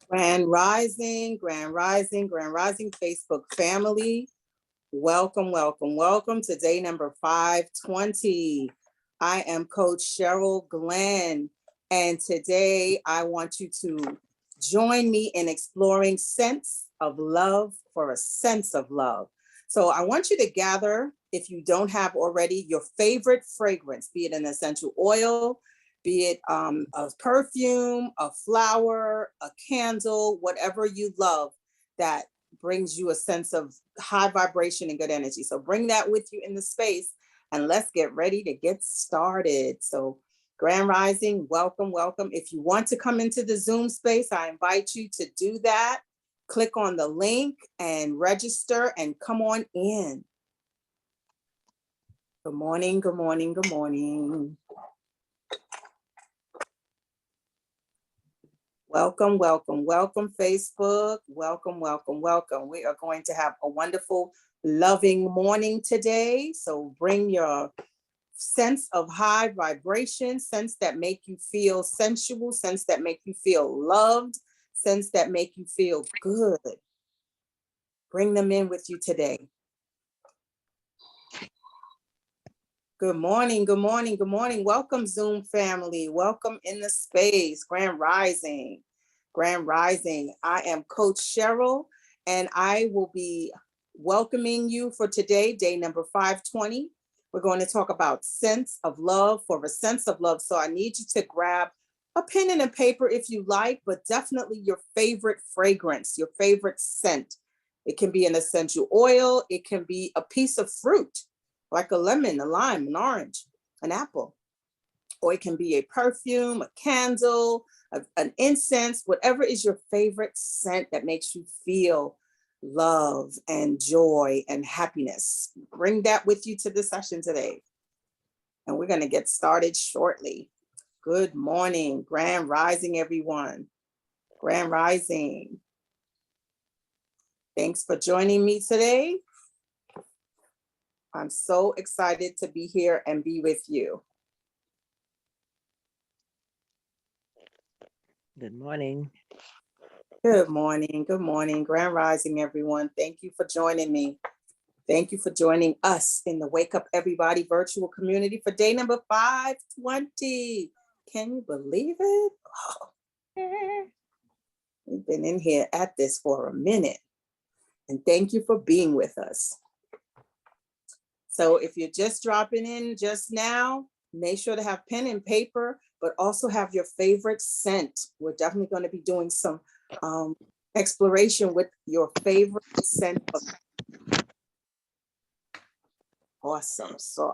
Grand Rising, Grand Rising, Grand Rising Facebook family. Welcome, welcome, welcome to day number 520. I am Coach Sheryl Glenn, and today I want you to join me in exploring sense of love for a sense of love. So I want you to gather, if you don't have already, your favorite fragrance, be it an essential oil, be it a perfume, a flower, a candle, whatever you love that brings you a sense of high vibration and good energy. So bring that with you in the space and let's get ready to get started. So Grand Rising, welcome, welcome. If you want to come into the Zoom space, I invite you to do that. Click on the link and register and come on in. Good morning, good morning, good morning. Welcome, welcome, welcome, Facebook. Welcome, welcome, welcome. We are going to have a wonderful, loving morning today. So bring your sense of high vibration, sense that make you feel sensual, sense that make you feel loved, sense that make you feel good. Bring them in with you today. Good morning, good morning, good morning. Welcome, Zoom family. Welcome in the space. Grand Rising. Grand Rising. I am Coach Sheryl, and I will be welcoming you for today, day number 520. We're going to talk about sense of love for a sense of love. So I need you to grab a pen and a paper if you like, but definitely your favorite fragrance, your favorite scent. It can be an essential oil. It can be a piece of fruit, like a lemon, a lime, an orange, an apple. Or it can be a perfume, a candle, an incense, whatever is your favorite scent that makes you feel love and joy and happiness. Bring that with you to the session today. And we're going to get started shortly. Good morning, Grand Rising, everyone. Grand Rising. Thanks for joining me today. I'm so excited to be here and be with you. Good morning. Good morning. Good morning. Grand Rising, everyone. Thank you for joining me. Thank you for joining us in the Wake Up Everybody virtual community for day number 520. Can you believe it? Oh. We've been in here at this for a minute. And thank you for being with us. So if you're just dropping in just now, make sure to have pen and paper, but also have your favorite scent. We're definitely going to be doing some exploration with your favorite scent. Awesome. So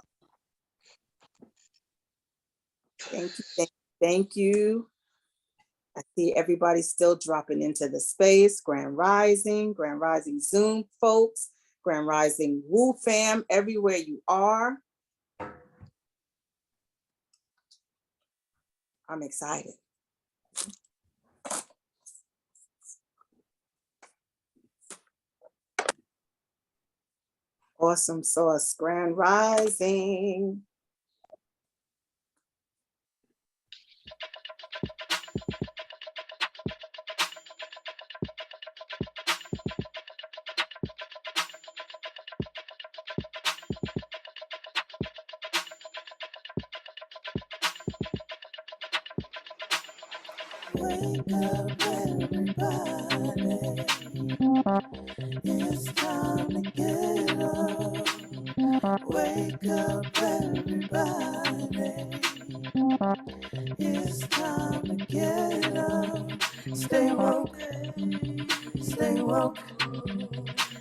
thank you. Thank you. I see everybody still dropping into the space. Grand Rising Zoom folks, Grand Rising Woo fam, everywhere you are. I'm excited. Awesome sauce, Grand Rising. Wake up, everybody. It's time to get up. Wake up, everybody. It's time to get up. Stay woke. Stay woke.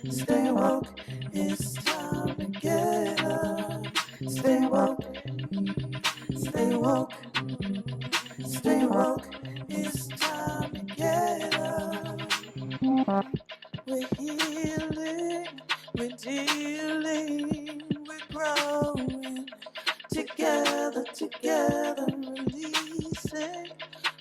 Stay woke. It's time to get up. Stay woke. Stay woke. Stay woke. It's time to get up. We're healing, we're dealing, we're growing. Together, together, releasing.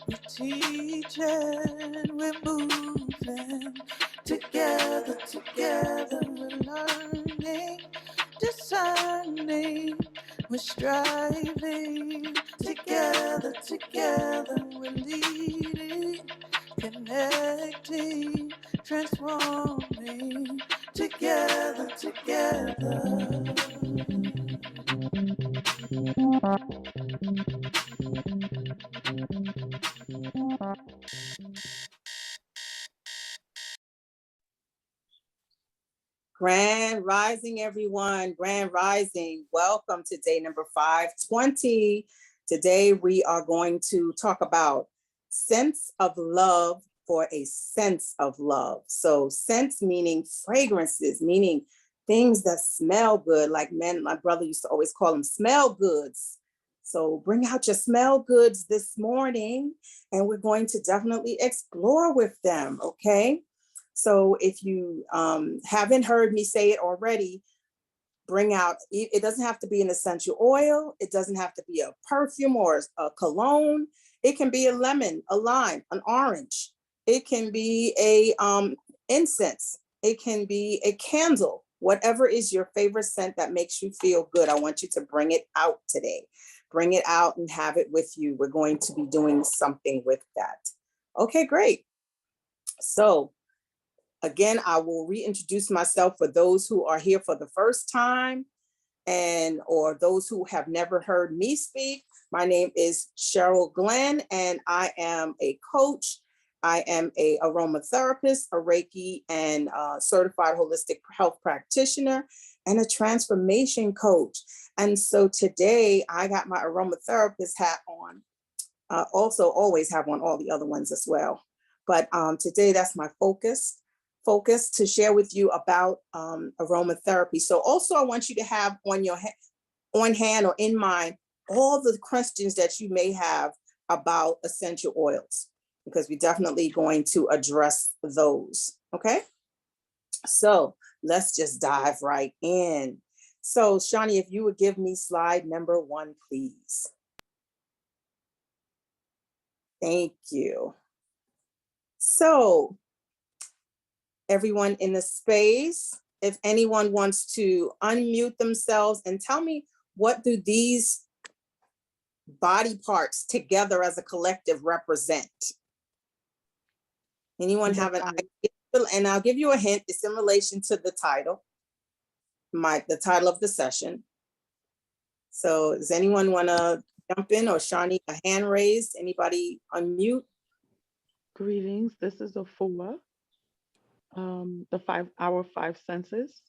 We're teaching, we're moving. Together, together, we're learning, discerning. We're striving. Together, together, we're leading. Connecting, connecting, transforming, together, together. Grand Rising, everyone. Grand Rising. Welcome to day number 520. Today, we are going to talk about sense of love for a sense of love. So, sense meaning fragrances, meaning things that smell good, like my brother used to always call them smell goods. So, bring out your smell goods this morning, and we're going to definitely explore with them, okay? So if you haven't heard me say it already, bring out, it doesn't have to be an essential oil. It doesn't have to be a perfume or a cologne. It can be a lemon, a lime, an orange. It can be a incense. It can be a candle. Whatever is your favorite scent that makes you feel good, I want you to bring it out today. Bring it out and have it with you. We're going to be doing something with that. Okay, great. So again, I will reintroduce myself for those who are here for the first time or those who have never heard me speak. My name is Sheryl Glenn, and I am a coach. I am a aromatherapist, a Reiki and certified holistic health practitioner, and a transformation coach. And so today I got my aromatherapist hat on. Also always have on all the other ones as well. But today that's my focus to share with you about aromatherapy. So also I want you to have on hand or in mind all the questions that you may have about essential oils, because we're definitely going to address those. Okay, so let's just dive right in. So Shani, if you would give me slide number 1, please. Thank you. So everyone in the space, if anyone wants to unmute themselves and tell me, what do these body parts together as a collective represent? Anyone have an idea? And I'll give you a hint. It's in relation to the title, the title of the session. So does anyone want to jump in, or Shani, a hand raised? Anybody unmute? Greetings. This is a 4. Our 5 senses.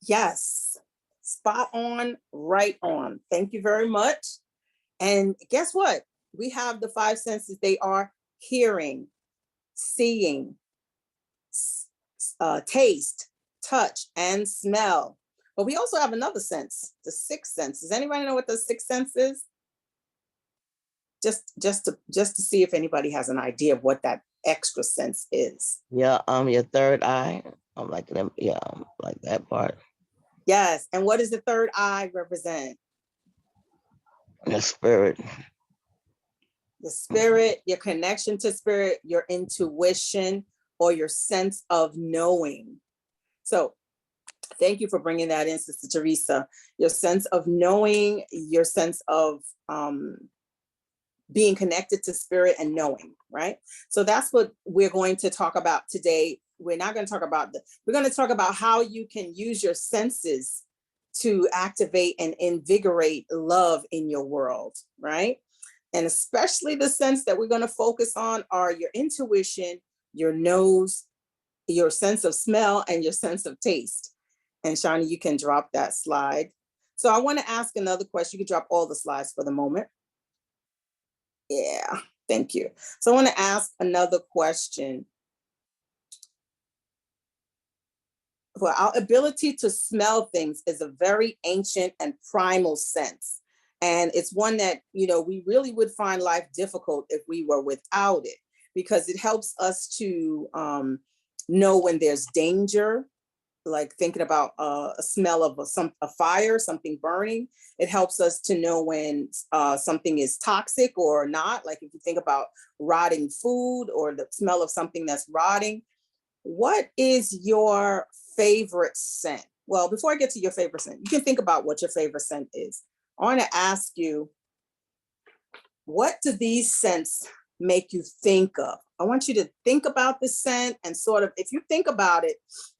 Yes, spot on, right on. Thank you very much. And guess what? We have the 5 senses. They are hearing, seeing, taste, touch, and smell. But we also have another sense, the 6th sense. Does anybody know what the 6th sense is? Just to see if anybody has an idea of what that extra sense is. Yeah, your third eye. I'm like them. Yeah, like that part. Yes. And what does the third eye represent? The spirit. The spirit, your connection to spirit, your intuition, or your sense of knowing. So thank you for bringing that in, Sister Teresa. Your sense of knowing, your sense of being connected to spirit and knowing, right? So that's what we're going to talk about today. We're not going to talk about we're going to talk about how you can use your senses to activate and invigorate love in your world, right? And especially the sense that we're going to focus on are your intuition, your nose, your sense of smell, and your sense of taste. And Shani, you can drop that slide. So I want to ask another question. You can drop all the slides for the moment. Yeah, thank you. So I want to ask another question. Well, our ability to smell things is a very ancient and primal sense. And it's one that, we really would find life difficult if we were without it, because it helps us to know when there's danger, like thinking about a smell of a fire, something burning. It helps us to know when something is toxic or not. Like if you think about rotting food or the smell of something that's rotting. What is your favorite scent? Well, before I get to your favorite scent, you can think about what your favorite scent is. I want to ask you, what do these scents make you think of? I want you to think about the scent and sort of, if you think about it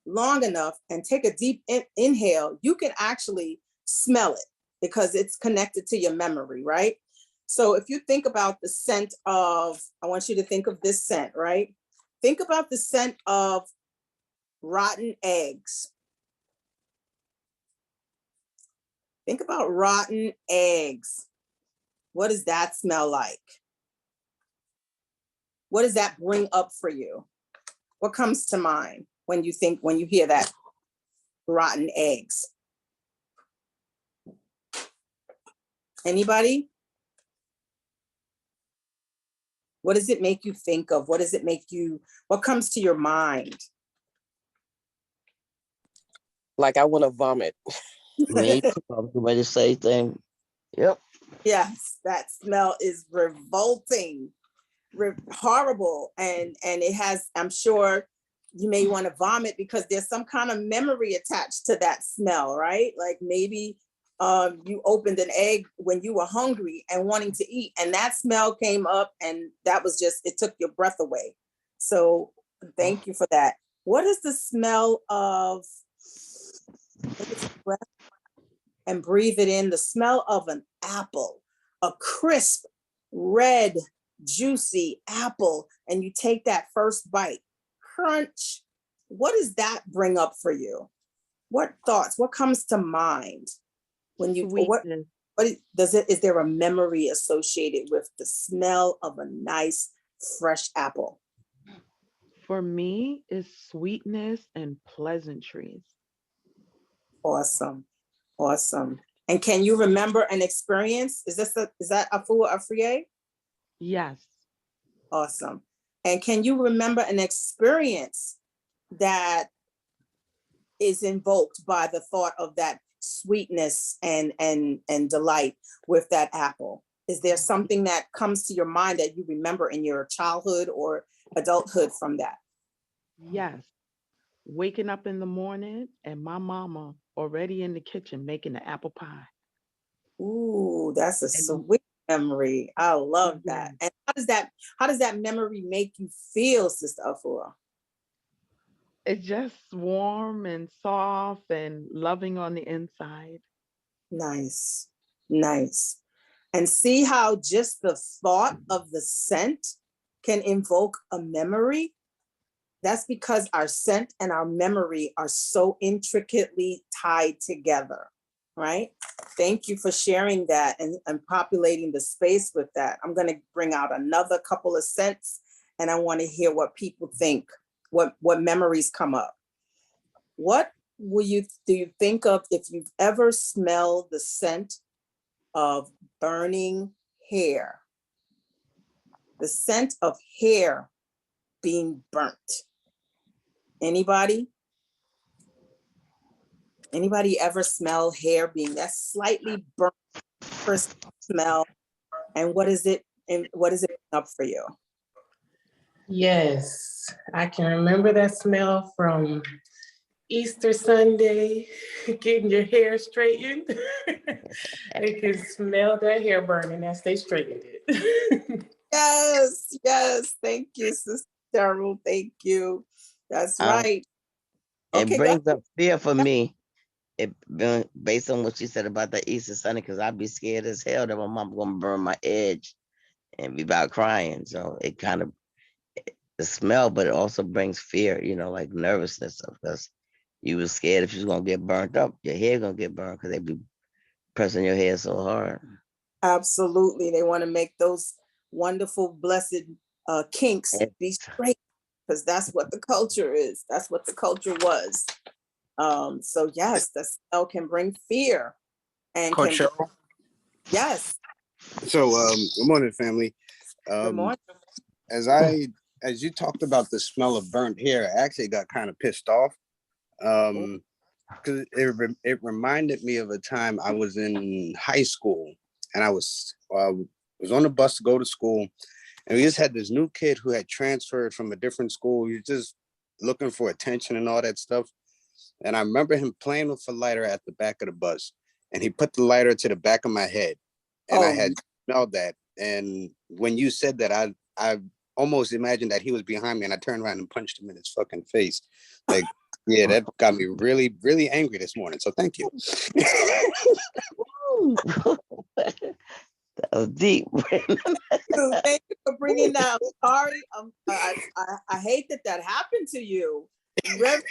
long enough and take a deep inhale, you can actually smell it because it's connected to your memory, right? So if you think about the scent of, I want you to think of this scent, right? Think about the scent of rotten eggs. Think about rotten eggs. What does that smell like? What does that bring up for you? What comes to mind when you hear that rotten eggs? Anybody? What does it make you think of? What does it make you, what comes to your mind? Like I want to vomit. Me too. I was ready to say thing. Yep. Yes, that smell is revolting, horrible. And it has, I'm sure you may want to vomit because there's some kind of memory attached to that smell, right? Like maybe you opened an egg when you were hungry and wanting to eat, and that smell came up, and that was just, it took your breath away. So thank you for that. What is the smell of, and breathe it in, the smell of an apple, a crisp, red, juicy apple, and you take that first bite, crunch. What does that bring up for you? What thoughts, what comes to mind when you, Sweetness. what does it, is there a memory associated with the smell of a nice, fresh apple? For me, is sweetness and pleasantries. Awesome, awesome. And can you remember an experience? Is that Afua Afriye? Yes. Awesome. And can you remember an experience that is invoked by the thought of that sweetness and delight with that apple? Is there something that comes to your mind that you remember in your childhood or adulthood from that? Yes. Waking up in the morning and my mama already in the kitchen making the apple pie. Ooh, that's a And sweet memory. I love that. yes, And how does that memory make you feel, Sister Afua? it's just warm and soft and loving on the inside. Nice, nice. And see how just the thought of the scent can invoke a memory? That's because our scent and our memory are so intricately tied together, right? Thank you for sharing that and populating the space with that. I'm going to bring out another couple of scents, and I want to hear what people think, what memories come up. What do you think of if you've ever smelled the scent of burning hair? The scent of hair being burnt. Anybody? Anybody ever smell hair being that slightly burnt first smell? And what is it? And what is it up for you? Yes, I can remember that smell from Easter Sunday, getting your hair straightened. They can smell that hair burning as they straightened it. Yes, yes. Thank you, Sister Sheryl. Thank you. That's Um, right. it Okay, go ahead. brings up fear for me. Based on what she said about the Easter Sunday, because I'd be scared as hell that my mom gonna burn my edge and be about crying. So it kind of the smell, but it also brings fear, like nervousness because you was scared if you was gonna get burnt up, your hair gonna get burned because they be pressing your hair so hard. Absolutely. They want to make those wonderful, blessed kinks And be straight because that's what the culture is. That's what the culture was. So yes, the smell can bring fear and Coach can, Sheryl. yes. So, good morning, family. Good Um, morning. as you talked about the smell of burnt hair, I actually got kind of pissed off. Because it reminded me of a time I was in high school and I was on the bus to go to school, and we just had this new kid who had transferred from a different school. He was just looking for attention and all that stuff. And I remember him playing with a lighter at the back of the bus, and he put the lighter to the back of my head, and I Oh, had smelled that. And when you said that, I almost imagined that he was behind me, and I turned around and punched him in his fucking face. Like, yeah, that got me really, really angry this morning. So thank you. That was deep. Thank you for bringing that up. Sorry, I hate that happened to you. Rarely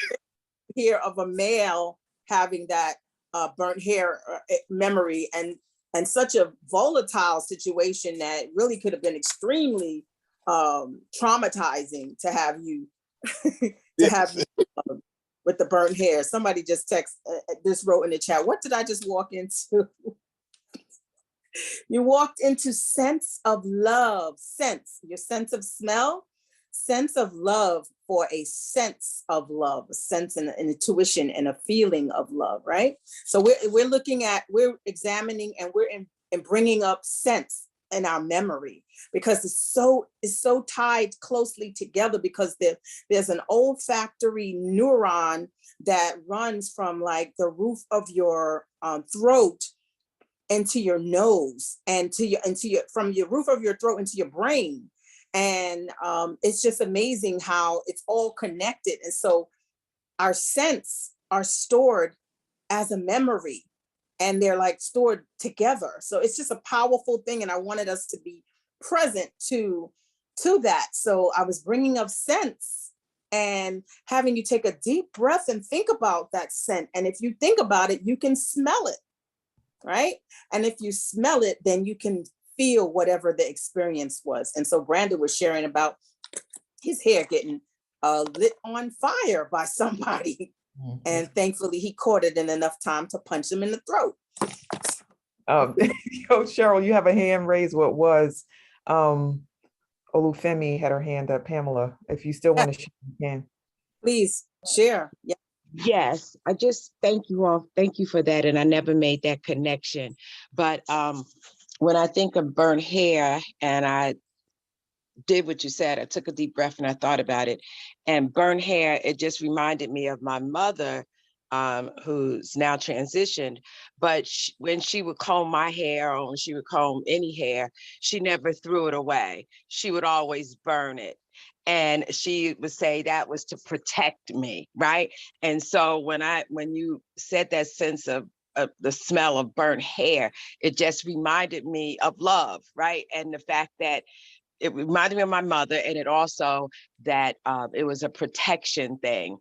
hear of a male having that burnt hair memory, and such a volatile situation that really could have been extremely traumatizing to have you with the burnt hair. Somebody just this wrote in the chat, what did I just walk into? You walked into sense of love, your sense of smell, sense of love for a sense of love, a sense and an intuition and a feeling of love, right? So we're examining, and we're bringing up sense in our memory, because it's so tied closely together, because there's an olfactory neuron that runs from like the roof of your throat into your nose, and from your roof of your throat into your brain. And it's just amazing how it's all connected. And so our scents are stored as a memory, and they're like stored together. So it's just a powerful thing. And I wanted us to be present to that. So I was bringing up scents and having you take a deep breath and think about that scent. And if you think about it, you can smell it, right? And if you smell it, then you can feel whatever the experience was. And so Brandon was sharing about his hair getting lit on fire by somebody. Mm-hmm. And thankfully he caught it in enough time to punch him in the throat. Sheryl, you have a hand raised. What was Olufemi had her hand up. Pamela, if you still want to share, you can. Please share. Yeah. Yes, I just thank you all. Thank you for that. And I never made that connection. But when I think of burnt hair, and I did what you said, I took a deep breath and I thought about it. And burnt hair, it just reminded me of my mother, who's now transitioned. But when she would comb my hair, or when she would comb any hair, she never threw it away. She would always burn it. And she would say that was to protect me, right? And so when you said that sense of the smell of burnt hair, it just reminded me of love, right? And the fact that it reminded me of my mother, and it also that it was a protection thing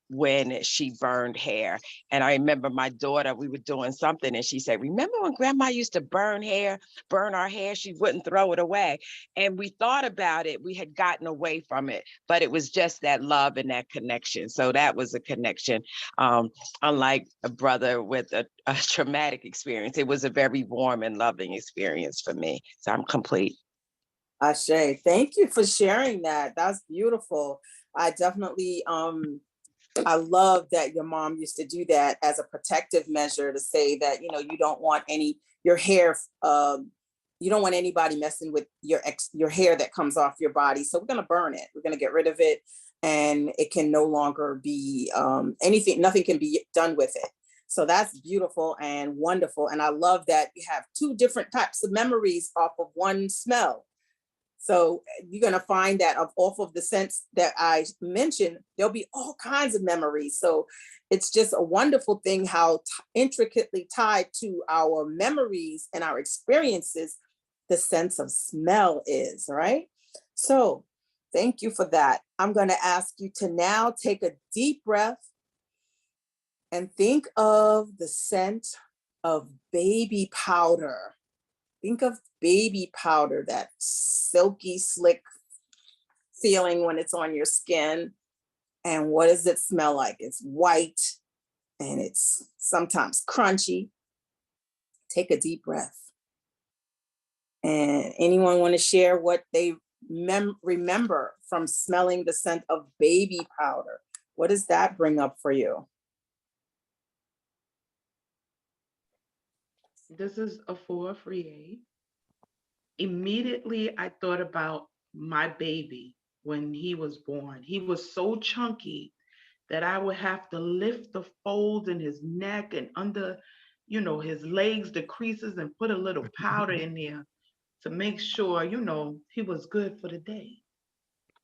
when she burned hair. And I remember my daughter, we were doing something, and she said, remember when grandma used to burn our hair? She wouldn't throw it away. And we thought about it. We had gotten away from it, but it was just that love and that connection. So that was a connection. Unlike a brother with a traumatic experience, it was a very warm and loving experience for me. So I'm complete. Ashe, thank you for sharing that. That's beautiful. I definitely, I love that your mom used to do that as a protective measure, to say that, you don't want your hair, you don't want anybody messing with your hair that comes off your body. So we're going to burn it. We're going to get rid of it, and it can no longer be nothing can be done with it. So that's beautiful and wonderful. And I love that you have two different types of memories off of one smell. So you're going to find that off of the scents that I mentioned, there'll be all kinds of memories. So it's just a wonderful thing how intricately tied to our memories and our experiences the sense of smell is, right? So thank you for that. I'm going to ask you to now take a deep breath and think of the scent of baby powder. Think of baby powder, that silky, slick feeling when it's on your skin. And what does it smell like? It's white and it's sometimes crunchy. Take a deep breath. And anyone want to share what they remember from smelling the scent of baby powder? What does that bring up for you? This is a 4 free. Immediately, I thought about my baby when he was born. He was so chunky that I would have to lift the folds in his neck and under, his legs, the creases, and put a little powder in there to make sure, he was good for the day.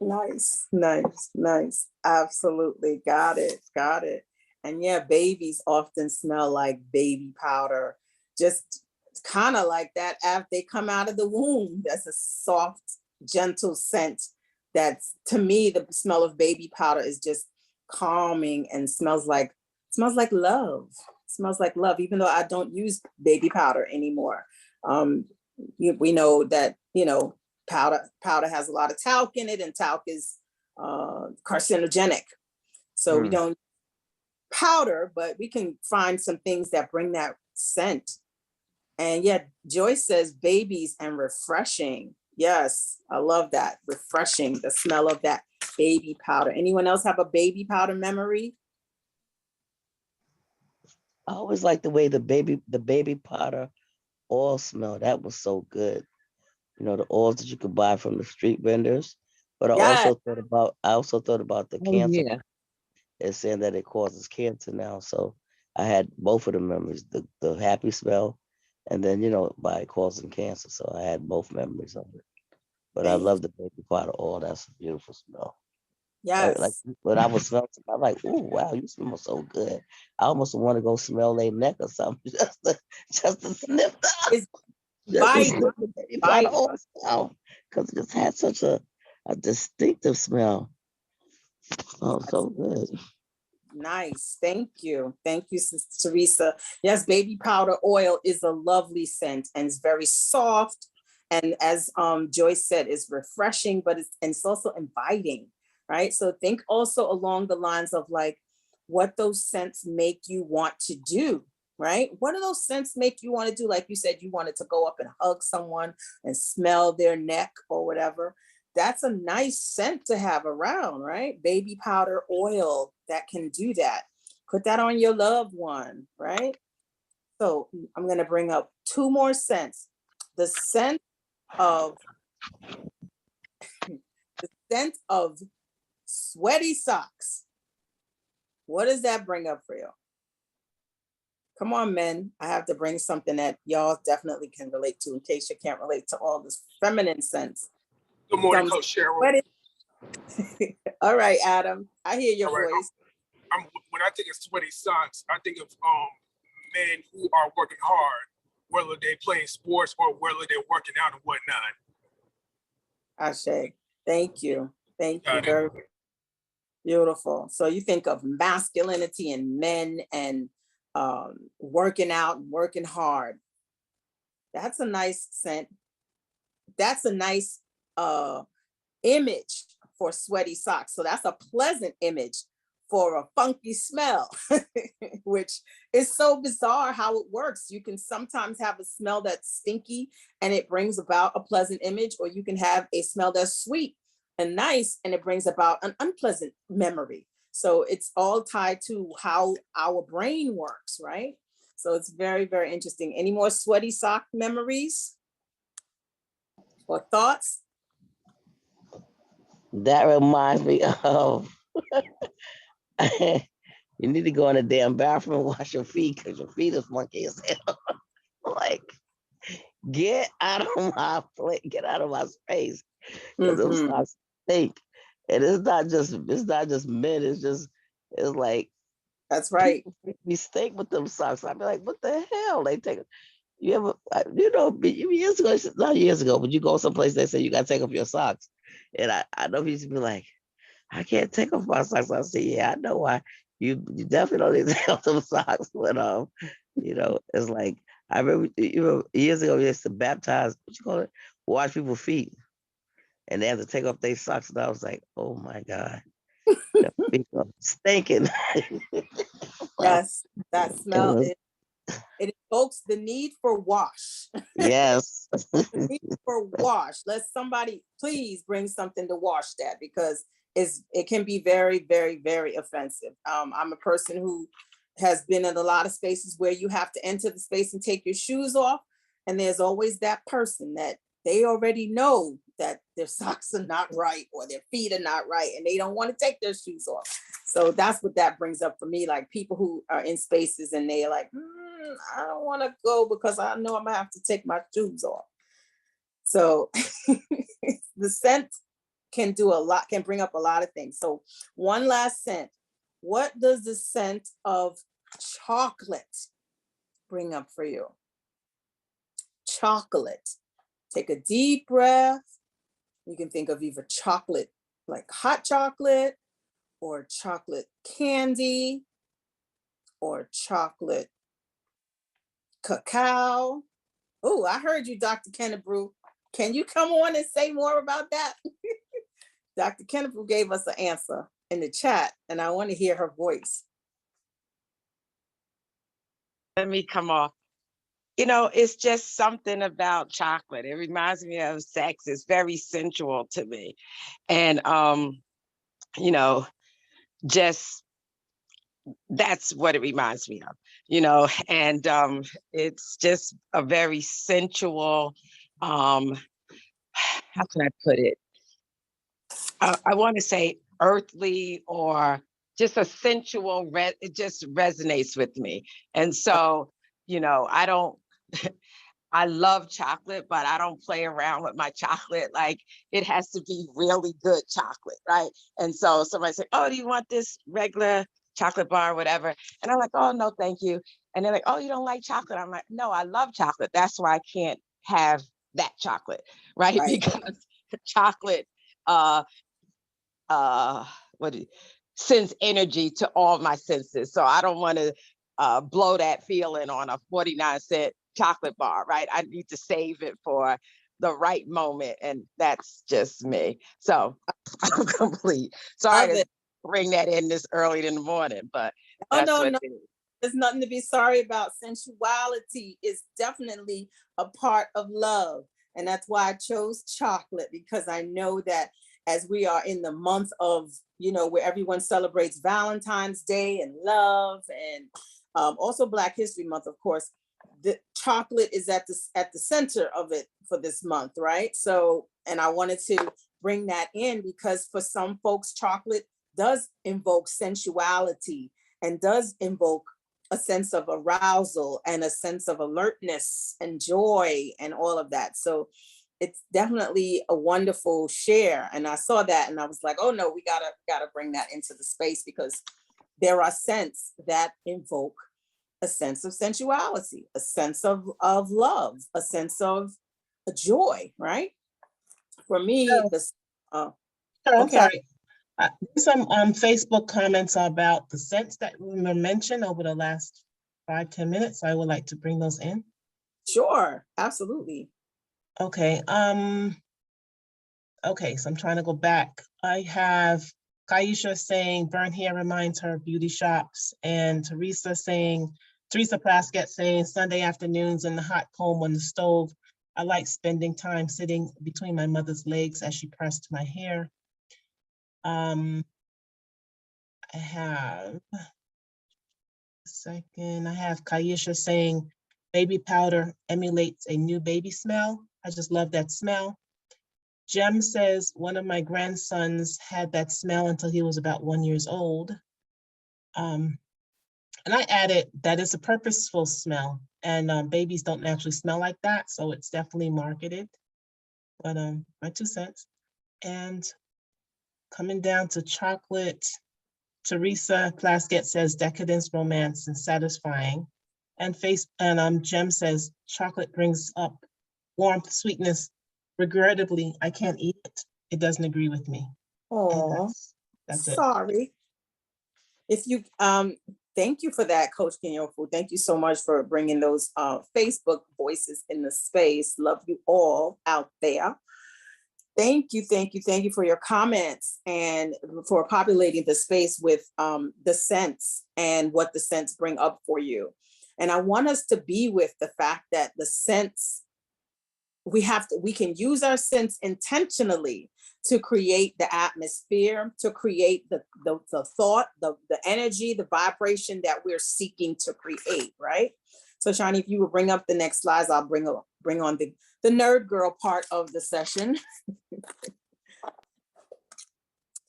Nice, nice, nice. Absolutely. Got it. Got it. And yeah, babies often smell like baby powder. Just kind of like that after they come out of the womb. That's a soft, gentle scent. That's, to me, the smell of baby powder is just calming and smells like love. Smells like love, even though I don't use baby powder anymore. Um, we know that, powder has a lot of talc in it, and talc is carcinogenic. So we Mm. don't powder, but we can find some things that bring that scent. And yet Joyce says babies and refreshing. Yes, I love that. Refreshing, the smell of that baby powder. Anyone else have a baby powder memory? I always like the way the baby powder oil smell. That was so good. The oils that you could buy from the street vendors. But Yes. I also thought about the Oh, cancer. yeah. It's saying that it causes cancer now. So I had both of the memories, the happy smell, and then by causing cancer. So I had both memories of it. But I Thank love the baby powder oil. That's a beautiful smell. Like Yes. when I was smelling, I'm like, oh wow, you smell so good. I almost want to go smell their neck or something, just to sniff It's just to vital, sniff the baby powder vital. oil smell, because it just had such a distinctive smell. Oh, so good. Nice. Thank you. Thank you, Sister Teresa. Yes, baby powder oil is a lovely scent and it's very soft. And as Joyce said, it's refreshing, but it's also inviting, right? So think also along the lines of like what those scents make you want to do, right? What do those scents make you want to do? Like you said, you wanted to go up and hug someone and smell their neck or whatever. That's a nice scent to have around, right? Baby powder oil that can do that. Put that on your loved one, right? So I'm going to bring up two more scents. The scent of the scent of sweaty socks. What does that bring up for you? Come on, men. I have to bring something that y'all definitely can relate to in case you can't relate to all this feminine scents. Good morning, Some Coach Sheryl. sweaty. All right, Adam. I hear your All right, voice. when I think of sweaty socks, I think of men who are working hard, whether they playing sports or whether they're working out and whatnot. Ashe. Thank you. Thank you. Got it. Very beautiful. So you think of masculinity in men and working out and working hard. That's a nice scent. That's a nice image for sweaty socks. So that's a pleasant image for a funky smell, which is so bizarre how it works. You can sometimes have a smell that's stinky and it brings about a pleasant image, or you can have a smell that's sweet and nice and it brings about an unpleasant memory. So it's all tied to how our brain works, right? So it's very, very interesting. Any more sweaty sock memories or thoughts? That reminds me of you need to go in the damn bathroom and wash your feet because your feet is funky as hell. Like, get out of my place, get out of my space. Because them Mm-hmm. socks stink. And it's not just men, it's like That's right. people be stink with them socks. I'd be like, what the hell? They take you ever years ago, not years ago, but you go someplace they say you gotta take off your socks. And I know people used to be like, I can't take off my socks. I say, yeah, I know why. You definitely don't need to take off them socks. But it's like I remember years ago we used to baptize, what you call it? Wash people's feet. And they have to take off their socks. And I was like, oh my God. The feet are stinking. Well, Yes, that it smell, was it invokes the need for wash. yes. The need for wash. Let somebody please bring something to wash that, because it can be very, very, very offensive. I'm a person who has been in a lot of spaces where you have to enter the space and take your shoes off. And there's always that person that they already know that their socks are not right or their feet are not right and they don't want to take their shoes off. So that's what that brings up for me. Like people who are in spaces and they're like, I don't want to go because I know I'm gonna have to take my shoes off. So the scent can do a lot, can bring up a lot of things. So one last scent. What does the scent of chocolate bring up for you? Chocolate. Take a deep breath. You can think of either chocolate, like hot chocolate, or chocolate candy, or chocolate cacao. Oh, I heard you, Dr. Kennebrew. Can you come on and say more about that? Dr. Kennebrew gave us an answer in the chat, and I want to hear her voice. Let me come off. You know, it's just something about chocolate. It reminds me of sex. It's very sensual to me. And you know, just that's what it reminds me of, you know, and it's just a very sensual, how can I put it? I want to say earthly or just a sensual, it just resonates with me. And so, you know, I don't, I love chocolate, but I don't play around with my chocolate. Like it has to be really good chocolate, right? And so somebody say, "Oh, do you want this regular chocolate bar or whatever?" And I'm like, "Oh, no, thank you." And they're like, "Oh, you don't like chocolate?" I'm like, "No, I love chocolate. That's why I can't have that chocolate," right? Right. Because chocolate, uh, uh what do you, sends energy to all my senses, so I don't want to blow that feeling on a 49-cent chocolate bar, right? I need to save it for the right moment, and that's just me. So I'm complete. Sorry Love to it. bring that in this early in the morning, but Oh, that's no, what no. it is. There's nothing to be sorry about. Sensuality is definitely a part of love. And that's why I chose chocolate, because I know that as we are in the month of, you know, where everyone celebrates Valentine's Day and love, and also Black History Month, of course, the chocolate is at the center of it for this month, right? So, and I wanted to bring that in because for some folks, chocolate does invoke sensuality and does invoke a sense of arousal and a sense of alertness and joy and all of that. So it's definitely a wonderful share. And I saw that and I was like, oh no, we gotta bring that into the space, because there are scents that invoke a sense of sensuality, a sense of love, a sense of a joy, right? For me, this Oh, I'm okay, sorry. There's some Facebook comments about the scents that were mentioned over the last 5-10 minutes. I would like to bring those in. sure, absolutely. Okay. Okay, so I'm trying to go back. I have Kaisha saying burnt hair reminds her of beauty shops, and Teresa Plaskett saying Sunday afternoons in the hot comb on the stove. I like spending time sitting between my mother's legs as she pressed my hair. I have I have Kaisha saying baby powder emulates a new baby smell. I just love that smell. Jem says one of my grandsons had that smell until he was about 1 year old. And I added that it's a purposeful smell, and babies don't naturally smell like that, so it's definitely marketed. But my 2 cents. And coming down to chocolate, Teresa Plaskett says decadence, romance, and satisfying. And Jem says chocolate brings up warmth, sweetness. Regrettably, I can't eat it. It doesn't agree with me. And Oh, that's it. sorry. If you thank you for that, Coach Kenyofu. Thank you so much for bringing those Facebook voices in the space. Love you all out there. Thank you, thank you, thank you for your comments and for populating the space with the scents and what the scents bring up for you. And I want us to be with the fact that the scents, we can use our sense intentionally to create the atmosphere, to create the thought, the energy, the vibration that we're seeking to create, right? So Shani, if you would bring up the next slides, I'll bring on the nerd girl part of the session.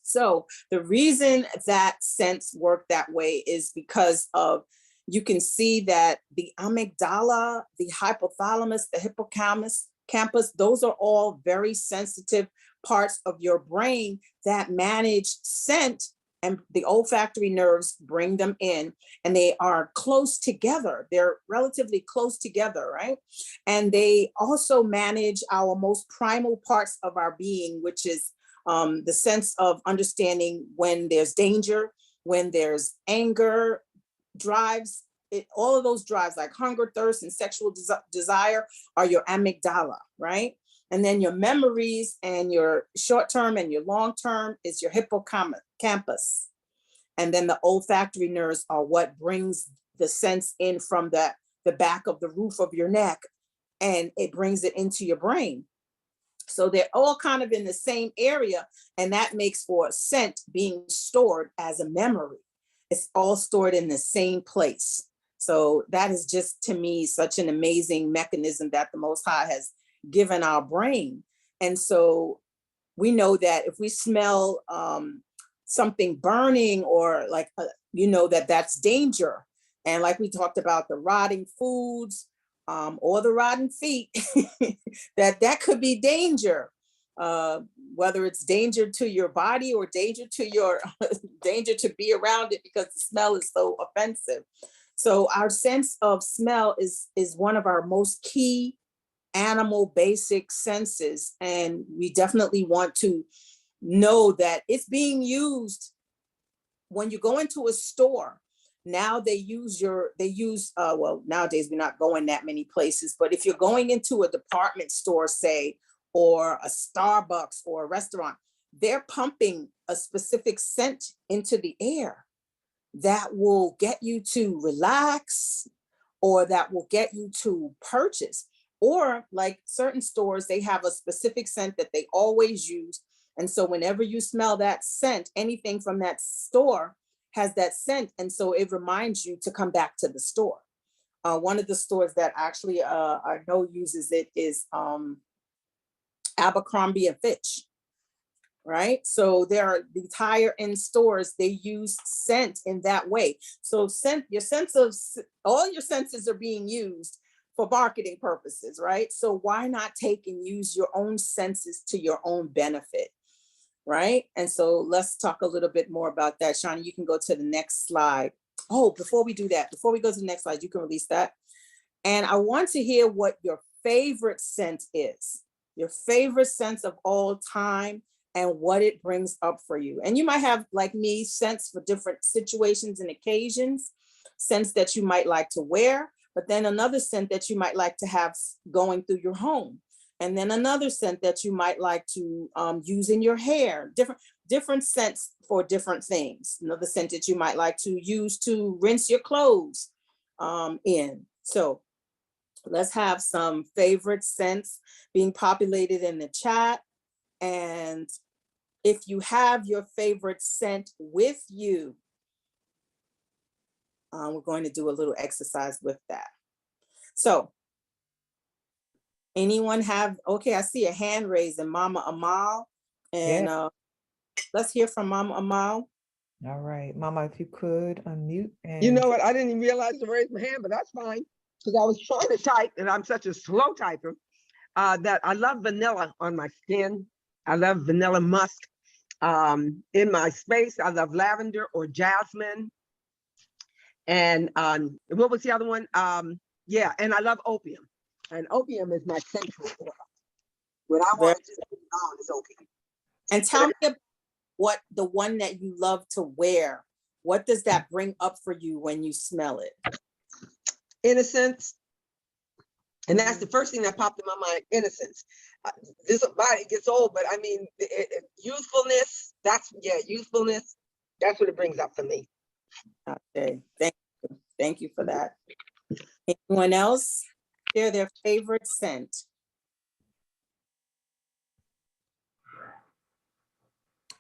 So the reason that scents work that way is because of, you can see that the amygdala, the hypothalamus, the hippocampus, those are all very sensitive parts of your brain that manage scent, and the olfactory nerves bring them in, and they are close together. They're relatively close together, right? And they also manage our most primal parts of our being, which is the sense of understanding when there's danger, when there's anger, drives. All of those drives like hunger, thirst, and sexual desire are your amygdala, right? And then your memories and your short-term and your long-term is your hippocampus. And then the olfactory nerves are what brings the sense in from the back of the roof of your neck, and it brings it into your brain. So they're all kind of in the same area, and that makes for scent being stored as a memory. It's all stored in the same place. So that is just, to me, such an amazing mechanism that the Most High has given our brain. And so we know that if we smell something burning, or like, that's danger. And like we talked about the rotting foods, or the rotten feet, that could be danger. Whether it's danger to your body or danger to your danger to be around it, because the smell is so offensive. So our sense of smell is one of our most key animal basic senses, and we definitely want to know that it's being used when you go into a store. Now they use well, nowadays we're not going that many places, but if you're going into a department store, say, or a Starbucks or a restaurant, they're pumping a specific scent into the air that will get you to relax, or that will get you to purchase. Or like certain stores, they have a specific scent that they always use. And so whenever you smell that scent, anything from that store has that scent. And so it reminds you to come back to the store. One of the stores that actually I know uses it is Abercrombie and Fitch, right? So there are these higher end stores, they use scent in that way. So all your senses are being used for marketing purposes, right? So why not take and use your own senses to your own benefit, right? And so let's talk a little bit more about that. Shawnee, you can go to the next slide. Oh, before we do that, before we go to the next slide, you can release that. And I want to hear what your favorite scent is, your favorite scent of all time, and what it brings up for you. And you might have, like me, scents for different situations and occasions, scents that you might like to wear, but then another scent that you might like to have going through your home. And then another scent that you might like to use in your hair, different scents for different things. Another scent that you might like to use to rinse your clothes in. So let's have some favorite scents being populated in the chat. And if you have your favorite scent with you, we're going to do a little exercise with that. So anyone have, okay, I see a hand raised in Mama Amal. And let's hear from Mama Amal. All right, Mama, if you could unmute. And you know what? I didn't even realize to raise my hand, but that's fine, because I was trying to type, and I'm such a slow typer that I love vanilla on my skin. I love vanilla musk in my space. I love lavender or jasmine. And what was the other one? Yeah, and I love opium. And opium is my central oil. When I want to just put it on, is opium. And tell me about what the one that you love to wear. What does that bring up for you when you smell it? Innocence. And that's the first thing that popped in my mind, innocence. This body gets old, but I mean, youthfulness, youthfulness, that's what it brings up for me. Okay, thank you for that. Anyone else share their favorite scent?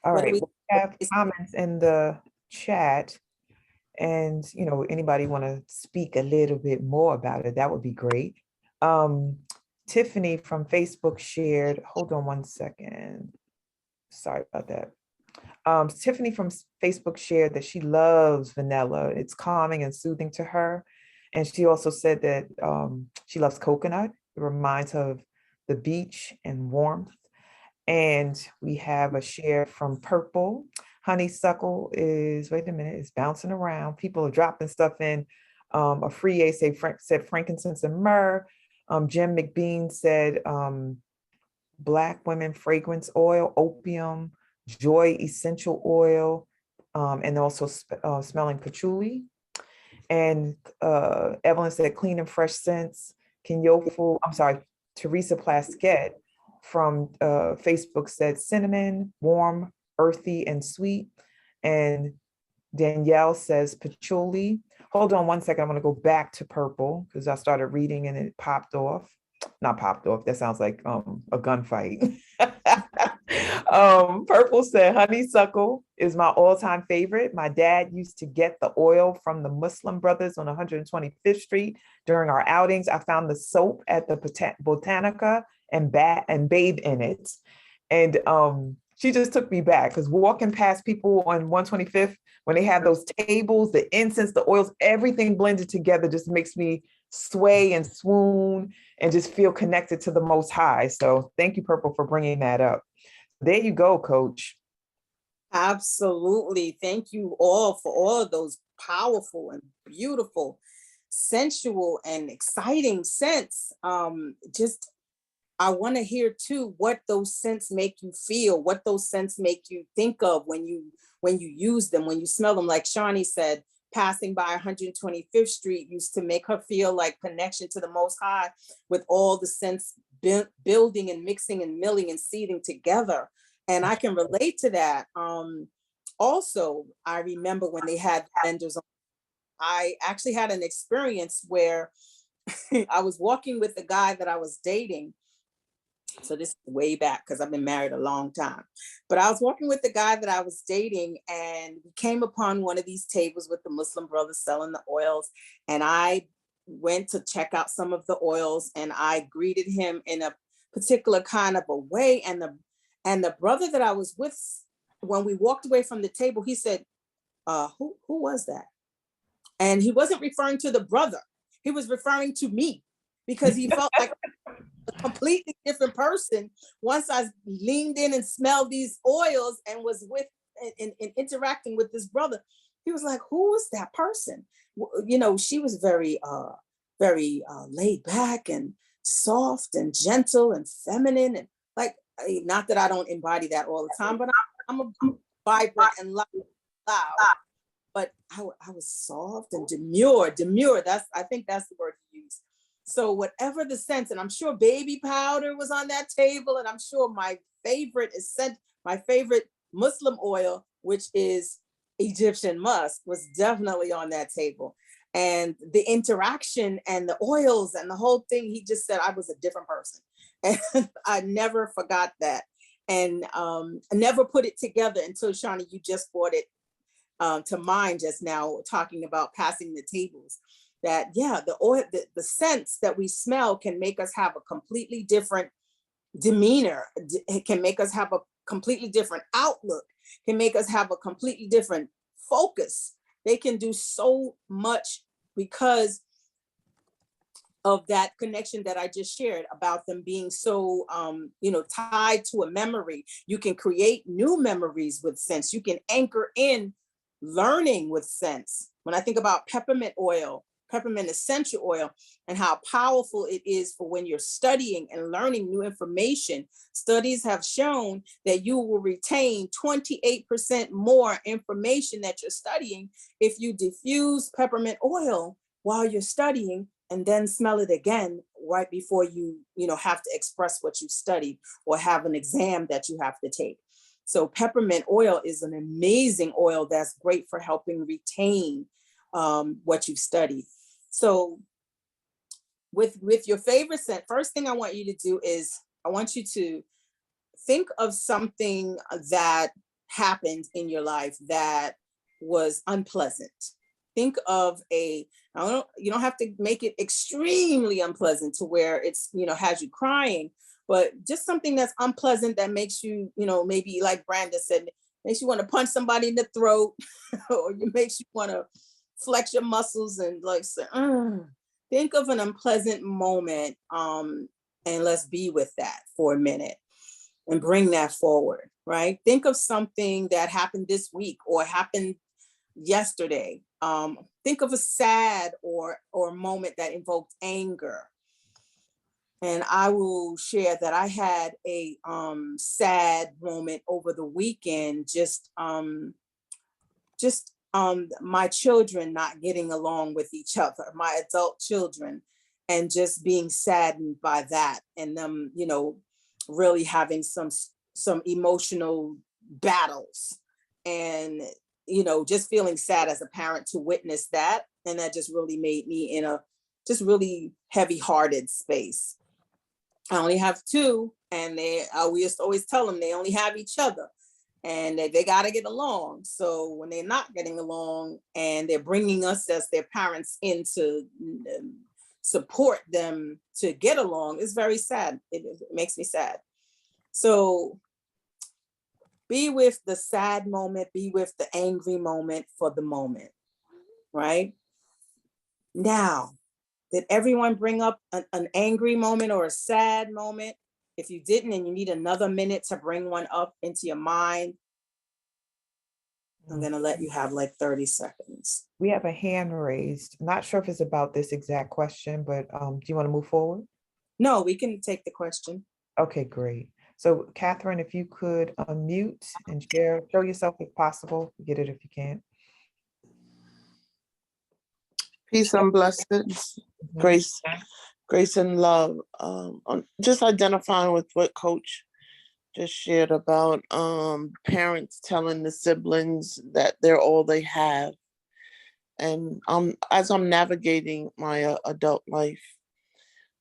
all right, we have comments in the chat, and anybody want to speak a little bit more about it, that would be great. Tiffany from Facebook shared, hold on one second. Sorry about that. Tiffany from Facebook shared that she loves vanilla. It's calming and soothing to her. And she also said that she loves coconut. It reminds her of the beach and warmth. And we have a share from Purple. Honeysuckle is, wait a minute, it's bouncing around. People are dropping stuff in. A free said frankincense and myrrh. Jim McBean said Black women fragrance oil, opium, joy essential oil, and also smelling patchouli. And Evelyn said clean and fresh scents. Teresa Plaskett from Facebook said cinnamon, warm, earthy, and sweet. And Danielle says patchouli. Hold on one second. I'm going to go back to purple because I started reading and it popped off. Not popped off. That sounds like a gunfight. Purple said honeysuckle is my all-time favorite. My dad used to get the oil from the Muslim brothers on 125th Street during our outings. I found the soap at the Botanica and bathe in it. And she just took me back because walking past people on 125th, when they have those tables, the incense, the oils, everything blended together just makes me sway and swoon and just feel connected to the Most High. So thank you, Purple, for bringing that up. There you go, Coach. Absolutely. Thank you all for all of those powerful and beautiful, sensual and exciting scents. I want to hear too what those scents make you feel, what those scents make you think of when you use them, when you smell them. Like Shawnee said, passing by 125th Street used to make her feel like connection to the Most High with all the scents building and mixing and milling and seeding together. And I can relate to that. Also, I remember when they had vendors, I actually had an experience where I was walking with the guy that I was dating. So this is way back because I've been married a long time. But I was walking with the guy that I was dating and we came upon one of these tables with the Muslim brothers selling the oils. And I went to check out some of the oils and I greeted him in a particular kind of a way. And the brother that I was with, when we walked away from the table, he said, who was that? And he wasn't referring to the brother. He was referring to me because he felt like a completely different person once I leaned in and smelled these oils and was with and interacting with this brother. He was like, who is that person? You know, she was very laid back and soft and gentle and feminine and like, not that I don't embody that all the time, but I'm a vibrant and loud. But I was soft and demure. I think that's the word he used. So whatever the scent, and I'm sure baby powder was on that table, and I'm sure my favorite Muslim oil, which is Egyptian musk, was definitely on that table. And the interaction and the oils and the whole thing, he just said I was a different person. And I never forgot that. And I never put it together until Shawnee, you just brought it to mind just now, talking about passing the tables. That the oil, the scents that we smell can make us have a completely different demeanor. It can make us have a completely different outlook. Can make us have a completely different focus. They can do so much because of that connection that I just shared about them being so, tied to a memory. You can create new memories with scents. You can anchor in learning with scents. When I think about peppermint essential oil, and how powerful it is for when you're studying and learning new information. Studies have shown that you will retain 28% more information that you're studying if you diffuse peppermint oil while you're studying and then smell it again right before you have to express what you studied or have an exam that you have to take. So peppermint oil is an amazing oil that's great for helping retain what you've studied. So with your favorite scent, first thing I want you to do is I want you to think of something that happened in your life that was unpleasant. Think of you don't have to make it extremely unpleasant to where it's, has you crying, but just something that's unpleasant that makes you, maybe like Brenda said, makes you want to punch somebody in the throat or it makes you want to flex your muscles and like say, think of an unpleasant moment and let's be with that for a minute. and bring that forward, right? Think of something that happened this week or happened yesterday. Think of a sad or moment that invoked anger. And I will share that I had a sad moment over the weekend, just my children not getting along with each other, my adult children, and just being saddened by that, and them, really having some emotional battles, and just feeling sad as a parent to witness that, and that just really made me in a just really heavy-hearted space. I only have two, and we used to always tell them they only have each other, and they got to get along. So when they're not getting along and they're bringing us as their parents in to support them to get along, it's very sad. It makes me sad. So be with the sad moment, be with the angry moment for the moment, right? Now, did everyone bring up an angry moment or a sad moment? If you didn't and you need another minute to bring one up into your mind, I'm going to let you have like 30 seconds. We have a hand raised. Not sure if it's about this exact question, but do you want to move forward? No, we can take the question. Okay, great. So Catherine, if you could unmute and show yourself if possible, get it if you can. Peace and blessings, grace and love. Just identifying with what Coach just shared about parents telling the siblings that they're all they have. And as I'm navigating my adult life,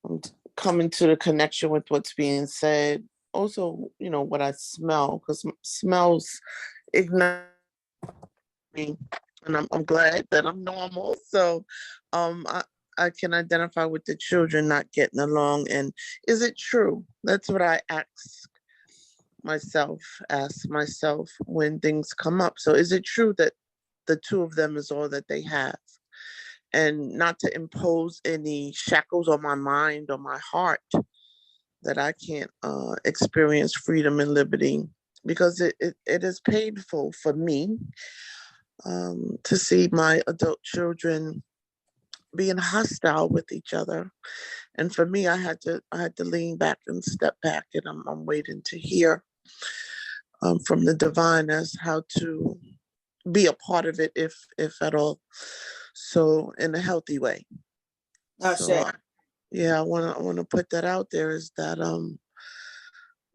I'm coming to the connection with what's being said. Also, what I smell, because smells ignite me, and I'm glad that I'm normal. So, I can identify with the children not getting along. And is it true? That's what I ask myself when things come up. So is it true that the two of them is all that they have? And not to impose any shackles on my mind or my heart that I can't experience freedom and liberty, because it is painful for me to see my adult children being hostile with each other. And for me, I had to lean back and step back, and I'm waiting to hear from the divine as how to be a part of it, if at all, so in a healthy way. So yeah, I want to put that out there, is that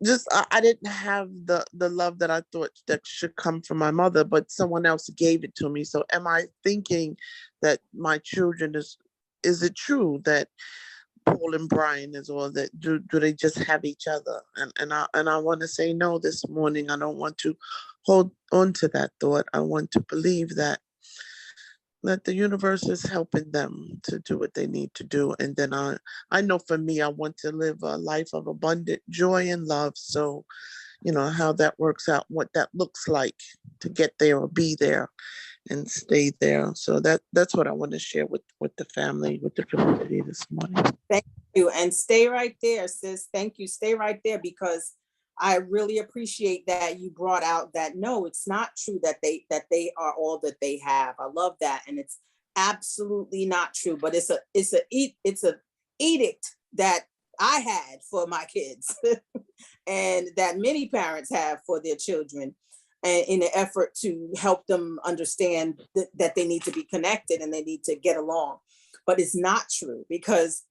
just I didn't have the love that I thought that should come from my mother, but someone else gave it to me. So am I thinking that my children is it true that Paul and Brian is all that? Do they just have each other? And I want to say no this morning. I don't want to hold on to that thought. I want to believe that the universe is helping them to do what they need to do. And then I know for me, I want to live a life of abundant joy and love. So, how that works out, what that looks like to get there or be there and stay there. So that's what I want to share with the family, with the community this morning. Thank you. And stay right there, sis. Thank you. Stay right there, because I really appreciate that you brought out that no, it's not true that they are all that they have. I love that. And it's absolutely not true, but it's a edict that I had for my kids and that many parents have for their children, and in an effort to help them understand that they need to be connected and they need to get along. But it's not true, because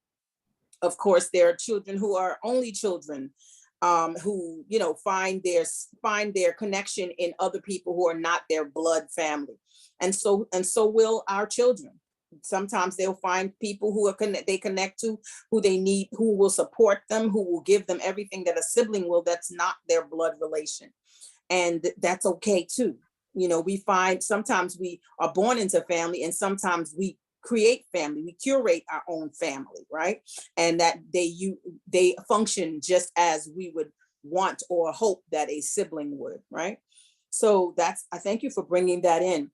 of course there are children who are only children, who find their connection in other people who are not their blood family, and so will our children. Sometimes they'll find people who they connect to, who they need, who will support them, who will give them everything that a sibling will, that's not their blood relation, and that's okay too. We find sometimes we are born into family, and sometimes we create family, we curate our own family, right? And that they function just as we would want or hope that a sibling would, right? So I thank you for bringing that in.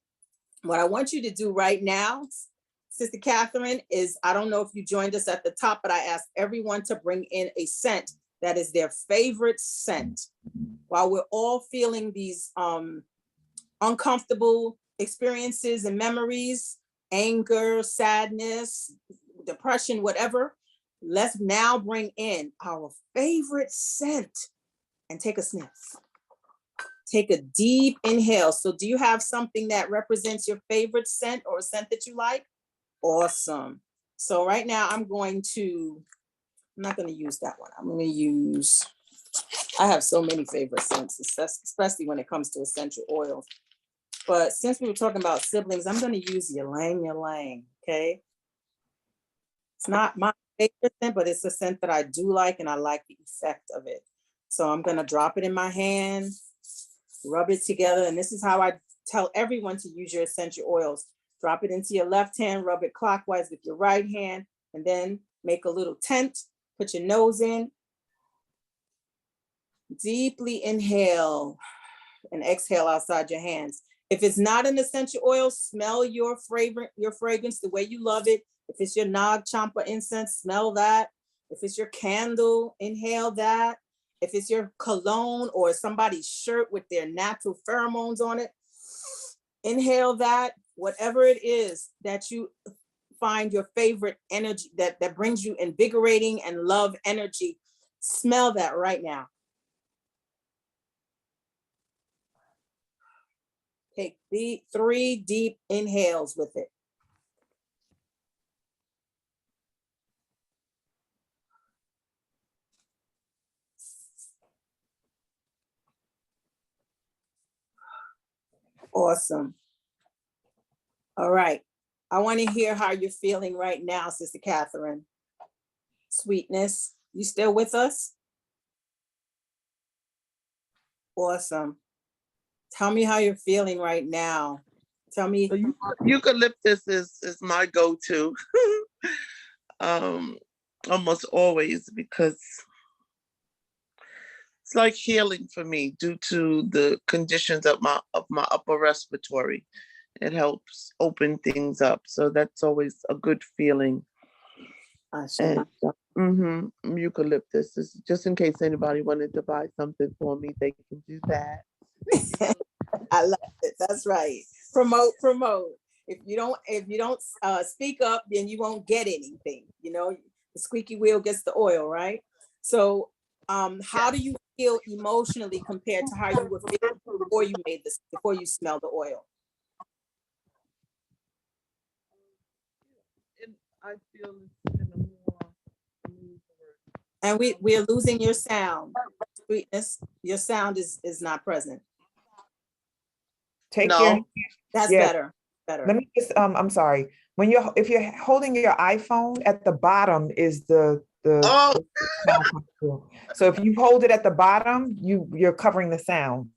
What I want you to do right now, Sister Catherine, is, I don't know if you joined us at the top, but I asked everyone to bring in a scent that is their favorite scent. While we're all feeling these uncomfortable experiences and memories, anger, sadness, depression, whatever, let's now bring in our favorite scent and take a sniff. Take a deep inhale. So do you have something that represents your favorite scent or a scent that you like? Awesome. So right now I'm not going to use that one. I'm going to use, I have so many favorite scents, especially when it comes to essential oils. But since we were talking about siblings, I'm going to use Ylang Ylang, okay? It's not my favorite scent, but it's a scent that I do like, and I like the effect of it. So I'm going to drop it in my hand, rub it together, and this is how I tell everyone to use your essential oils. Drop it into your left hand, rub it clockwise with your right hand, and then make a little tent, put your nose in, deeply inhale, and exhale outside your hands. If it's not an essential oil, smell your fragrance the way you love it. If it's your Nag Champa incense, smell that. If it's your candle, inhale that. If it's your cologne or somebody's shirt with their natural pheromones on it, inhale that. Whatever it is that you find your favorite energy that brings you invigorating and love energy, smell that right now. Take 3 deep inhales with it. Awesome. All right. I want to hear how you're feeling right now, Sister Catherine. Sweetness, you still with us? Awesome. Tell me how you're feeling right now. Tell me. Eucalyptus is my go-to. Almost always, because it's like healing for me due to the conditions of my upper respiratory. It helps open things up, so that's always a good feeling. And eucalyptus is, just in case anybody wanted to buy something for me, they can do that. I love it. That's right. Promote. If you don't speak up, then you won't get anything. You know, the squeaky wheel gets the oil, right? So, how do you feel emotionally compared to how you were feeling before you smelled the oil? I feel it's in a more. And we're losing your sound. Sweetness, your sound is not present. Take No. That's better. Let me just I'm sorry. If you're holding your iPhone, at the bottom is the so if you hold it at the bottom, you're covering the sound.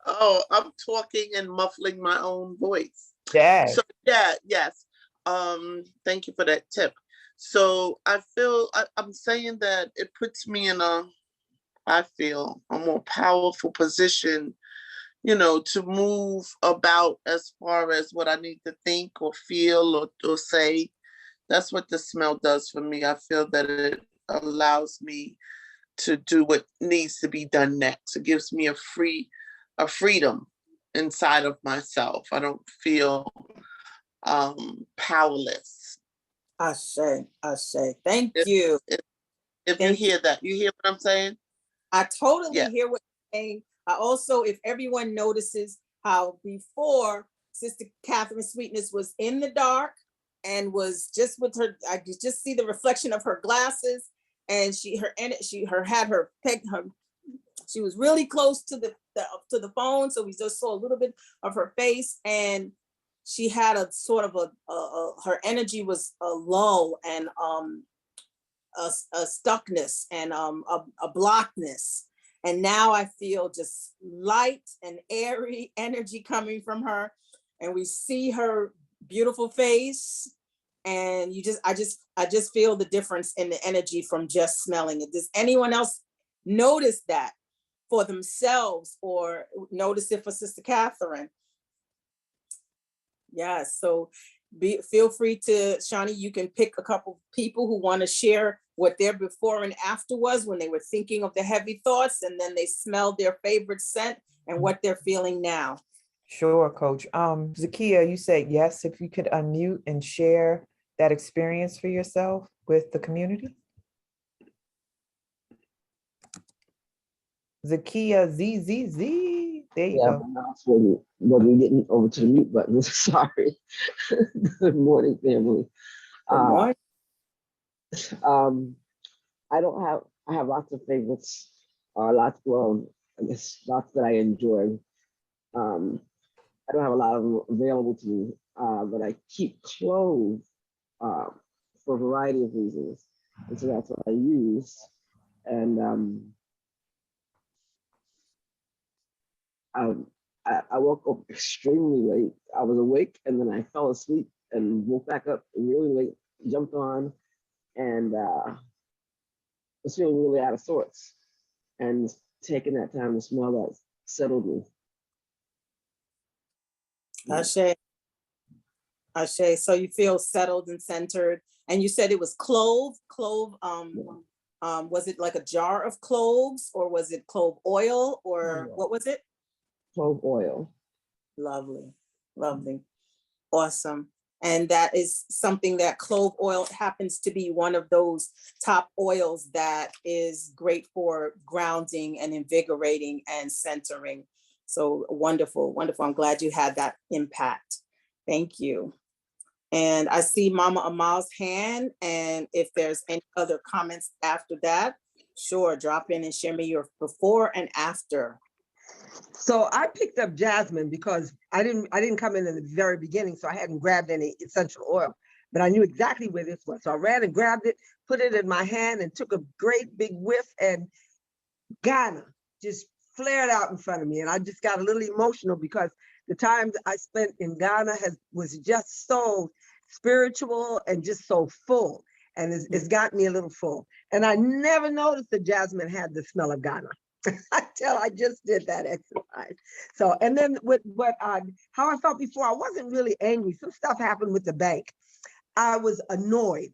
Oh, I'm talking and muffling my own voice. Yes. So yes. Thank you for that tip. So I feel I'm saying that it puts me in a more powerful position, to move about as far as what I need to think or feel or say. That's what the smell does for me. I feel that it allows me to do what needs to be done next. It gives me a freedom inside of myself. I don't feel powerless. Ashe. Thank you. If you hear that, you hear what I'm saying? I totally hear what you're saying. I also, if everyone notices how before Sister Catherine Sweetness was in the dark and was just with her, I could just see the reflection of her glasses, and she was really close to the phone, so we just saw a little bit of her face, and she had a sort of her energy was a lull and a stuckness and a blockness. And now I feel just light and airy energy coming from her, and we see her beautiful face, and I just feel the difference in the energy from just smelling it. Does anyone else notice that for themselves, or notice it for Sister Catherine? Yeah, so feel free to, Shawnee, you can pick a couple people who want to share what their before and after was when they were thinking of the heavy thoughts, and then they smelled their favorite scent and what they're feeling now. Sure, Coach. Zakia, you said yes, if you could unmute and share that experience for yourself with the community. Zakia, Z. There you go. Wasn't getting over to the mute button. Sorry. Good morning, family. Good morning. I have lots of favorites. Lots that I enjoy. I don't have a lot of them available to me, but I keep clothes for a variety of reasons. And so that's what I use. And I woke up extremely late. I was awake and then I fell asleep and woke back up really late, jumped on, and was feeling really out of sorts. And taking that time to smell that settled me. Ashe. So you feel settled and centered. And you said it was clove. Was it like a jar of cloves, or was it clove oil, or what was it? Clove oil. Lovely. Awesome. And that is something that clove oil happens to be one of those top oils that is great for grounding and invigorating and centering. So wonderful. I'm glad you had that impact. Thank you. And I see Mama Amal's hand. And if there's any other comments after that, sure, drop in and share me your before and after. So I picked up jasmine because I didn't come in the very beginning, so I hadn't grabbed any essential oil, but I knew exactly where this was. So I ran and grabbed it, put it in my hand, and took a great big whiff, and Ghana just flared out in front of me. And I just got a little emotional because the time I spent in Ghana was just so spiritual and just so full. And it's got me a little full. And I never noticed that jasmine had the smell of Ghana until I just did that exercise. So, and then how I felt before, I wasn't really angry. Some stuff happened with the bank. I was annoyed.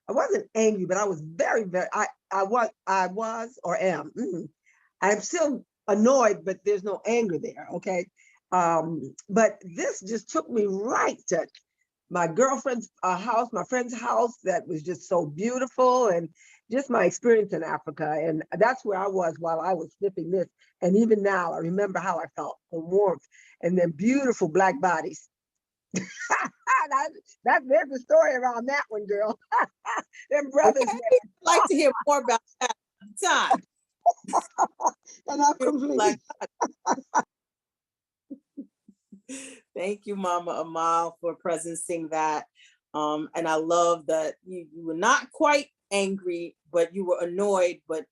I wasn't angry, but I was very, very, I was or am. I'm still annoyed, but there's no anger there, okay? But this just took me right to my girlfriend's house, my friend's house that was just so beautiful, and just my experience in Africa. And that's where I was while I was sniffing this. And even now, I remember how I felt, the warmth and then beautiful Black bodies. There's a story around that one, girl. Them brothers. Okay. I'd like to hear more about that time. And I'm complete. Thank you, Mama Amal, for presencing that. And I love that you were not quite angry, but you were annoyed, but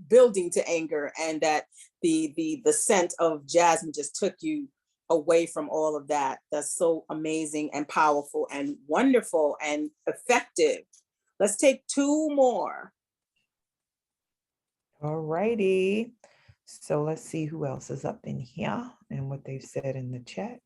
building to anger, and that the scent of jasmine just took you away from all of that. That's so amazing and powerful and wonderful and effective. Let's take two more. All righty. So let's see who else is up in here and what they've said in the chat.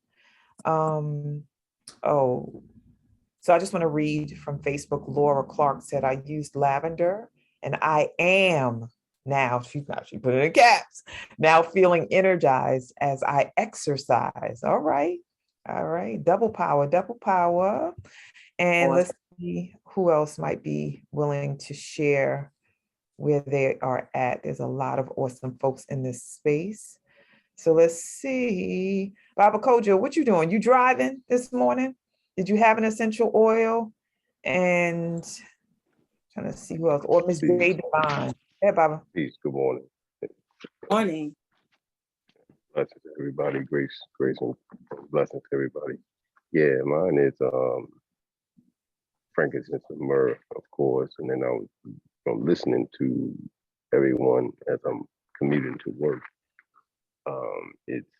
So I just want to read from Facebook. Laura Clark said, I used lavender and I am now, she put it in caps, now feeling energized as I exercise. All right. Double power. And Awesome. let's see who else might be willing to share where they are at. There's a lot of awesome folks in this space. So let's see. Baba Kojo, what you doing? You driving this morning? Did you have an essential oil? And trying to see who else. Or Miss Bay Divine. Hey, Baba. Peace. Good morning. Morning. Blessings to everybody. Grace and blessings to everybody. Yeah, mine is frankincense and myrrh, of course. And then I was listening to everyone as I'm commuting to work. It's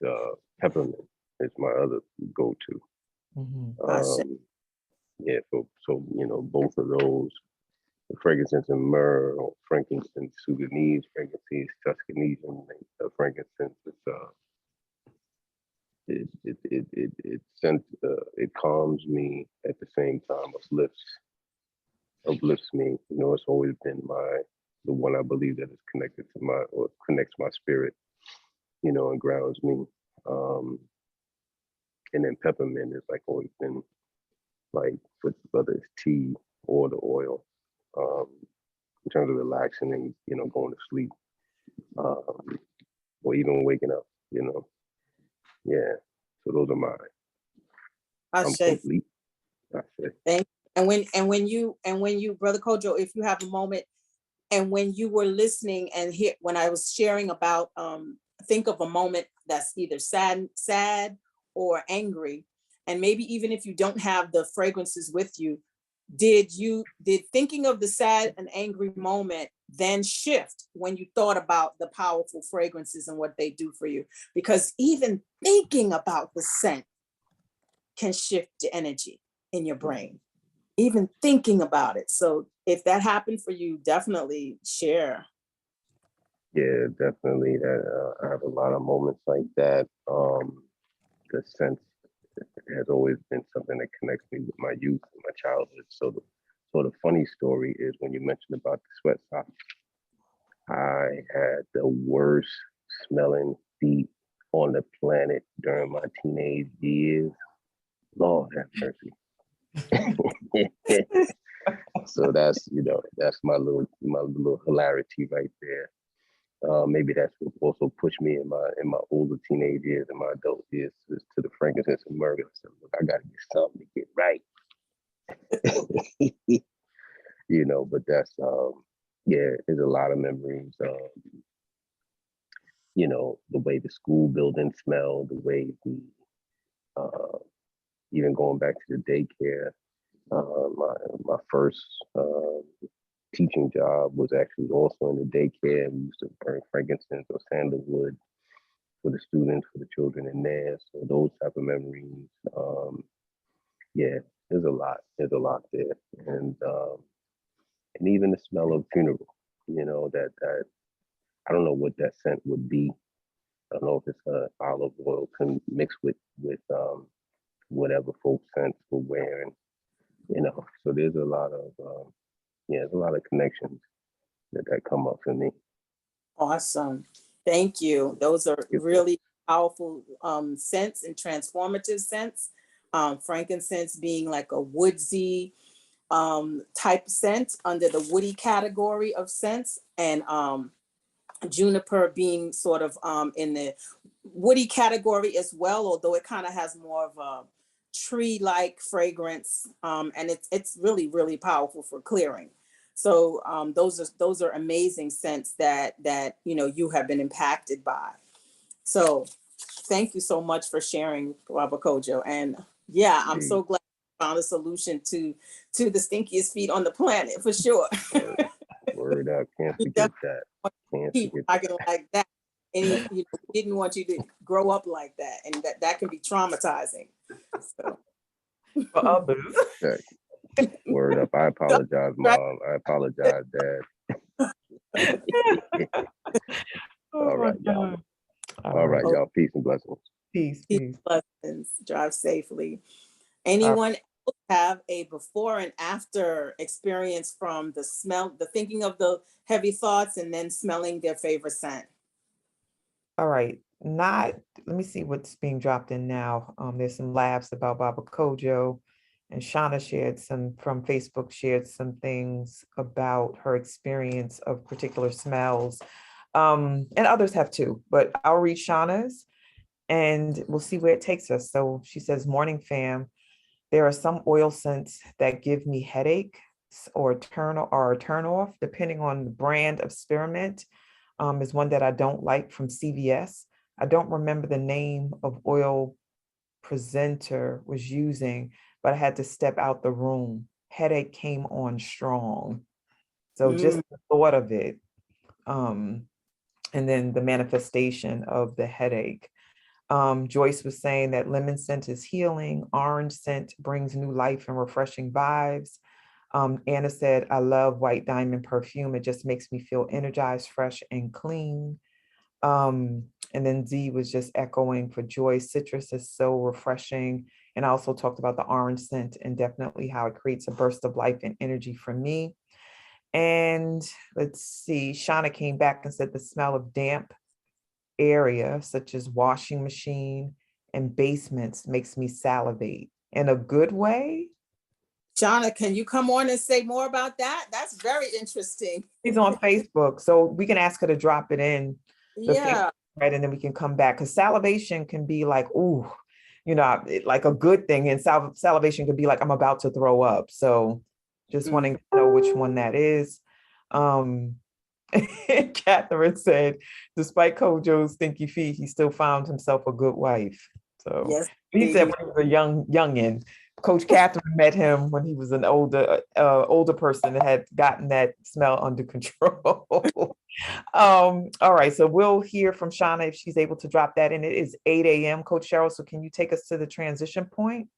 peppermint. It's my other go-to. Yeah, so both of those, the frankincense and myrrh, or frankincense Sudanese, frankincense Tuscanesian, frankincense is it calms me at the same time, uplifts me. You know, it's always been the one I believe that is connected to or connects my spirit, you know, and grounds me. Um, and then peppermint is like always been like, with whether it's tea or the oil, um, in terms of relaxing and, you know, going to sleep, um, or even waking up, you know. Yeah. So those are mine. I'm complete. I say. Thank you. And when you, Brother Kojo, if you have a moment, and when you were listening and here, when I was sharing about, think of a moment that's either sad or angry, and maybe even if you don't have the fragrances with you, did thinking of the sad and angry moment then shift when you thought about the powerful fragrances and what they do for you? Because even thinking about the scent can shift the energy in your brain, even thinking about it. So if that happened for you, definitely share. Yeah, definitely. That I have a lot of moments like that. The sense has always been something that connects me with my youth and my childhood. So the funny story is, when you mentioned about the sweat socks, I had the worst smelling feet on the planet during my teenage years. Lord have mercy. So that's, you know, that's my little hilarity right there. Maybe that's what also pushed me in my older teenage years and my adult years to the frankincense and myrrh. So look, I gotta get something to get right. You know, but that's yeah, there's a lot of memories. You know, the way the school building smelled, the way uh, even going back to the daycare. My first teaching job was actually also in the daycare. We used to burn frankincense or sandalwood for the students, for the children in there. So those type of memories. Yeah, there's a lot. There's a lot there, and even the smell of funeral. You know, that I don't know what that scent would be. I don't know if it's olive oil mixed with whatever folk scents were wearing. You know, so there's a lot of there's a lot of connections that come up for me. Awesome. Thank you. Those are really powerful scents and transformative scents. Frankincense being like a woodsy type scent under the woody category of scents, and juniper being sort of in the woody category as well, although it kind of has more of a tree-like fragrance, and it's really, really powerful for clearing. So those are amazing scents that you know you have been impacted by. So thank you so much for sharing, Robert Kojo. And yeah, I'm so glad you found a solution to the stinkiest feet on the planet for sure. Word up, can't forget that. Can't forget that. Like that. And he didn't want you to grow up like that, and that can be traumatizing. So. For others. Word up. I apologize, Mom. I apologize, Dad. All right, y'all. All right, y'all. Peace and blessings. Peace. Blessings. Drive safely. Anyone else have a before and after experience from the smell, the thinking of the heavy thoughts and then smelling their favorite scent? All right. Let me see what's being dropped in now. There's some laughs about Baba Kojo, and Shauna shared some from Facebook, shared some things about her experience of particular smells. And others have too, but I'll read Shauna's and we'll see where it takes us. So she says, morning fam, there are some oil scents that give me headache or turn off, depending on the brand of spearmint. Is one that I don't like from CVS. I don't remember the name of oil presenter was using, but I had to step out the room. Headache came on strong. So just the thought of it, and then the manifestation of the headache. Joyce was saying that lemon scent is healing. Orange scent brings new life and refreshing vibes. Anna said, I love white diamond perfume. It just makes me feel energized, fresh, and clean. And then Z was just echoing for joy. Citrus is so refreshing. And I also talked about the orange scent and definitely how it creates a burst of life and energy for me. And let's see, Shauna came back and said the smell of damp area, such as washing machine and basements, makes me salivate in a good way. Shauna, can you come on and say more about that? That's very interesting. She's on Facebook, so we can ask her to drop it in the Yeah. Facebook, right, and then we can come back, because salivation can be like, ooh, like a good thing, and salivation can be like, I'm about to throw up. So just wanting to know which one that is. Catherine said, despite Kojo's stinky feet, he still found himself a good wife. So yes, he said when he was a youngin. Coach Catherine met him when he was an older person that had gotten that smell under control. All right, so we'll hear from Shauna if she's able to drop that in. It is 8 a.m., Coach Sheryl. So can you take us to the transition point?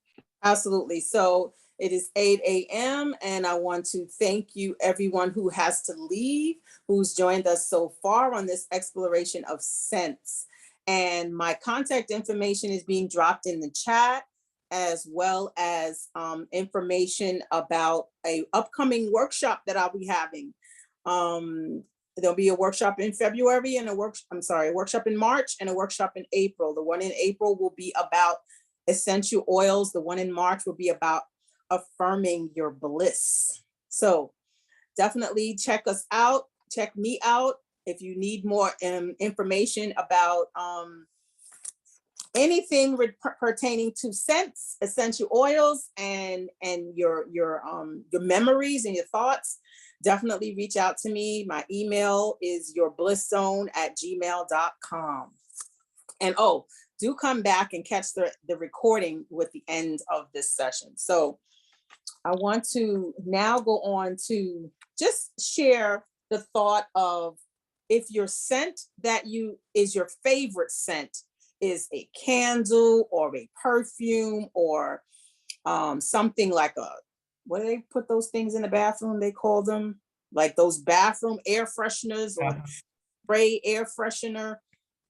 Absolutely. So it is 8 a.m. and I want to thank you, everyone who has to leave, who's joined us so far on this exploration of scents. And my contact information is being dropped in the chat, as well as information about a upcoming workshop that I'll be having. There'll be a workshop in February and a workshop in March and a workshop in April. The one in April will be about essential oils. The one in March will be about affirming your bliss. So definitely check us out, check me out. If you need more information about anything pertaining to scents, essential oils, and your memories and your thoughts, definitely reach out to me. My email is yourblisszone@gmail.com. And do come back and catch the recording with the end of this session. So I want to now go on to just share the thought of, if your scent that is your favorite scent is a candle or a perfume or something like what do they put those things in the bathroom? They call them like those bathroom air fresheners or spray air freshener.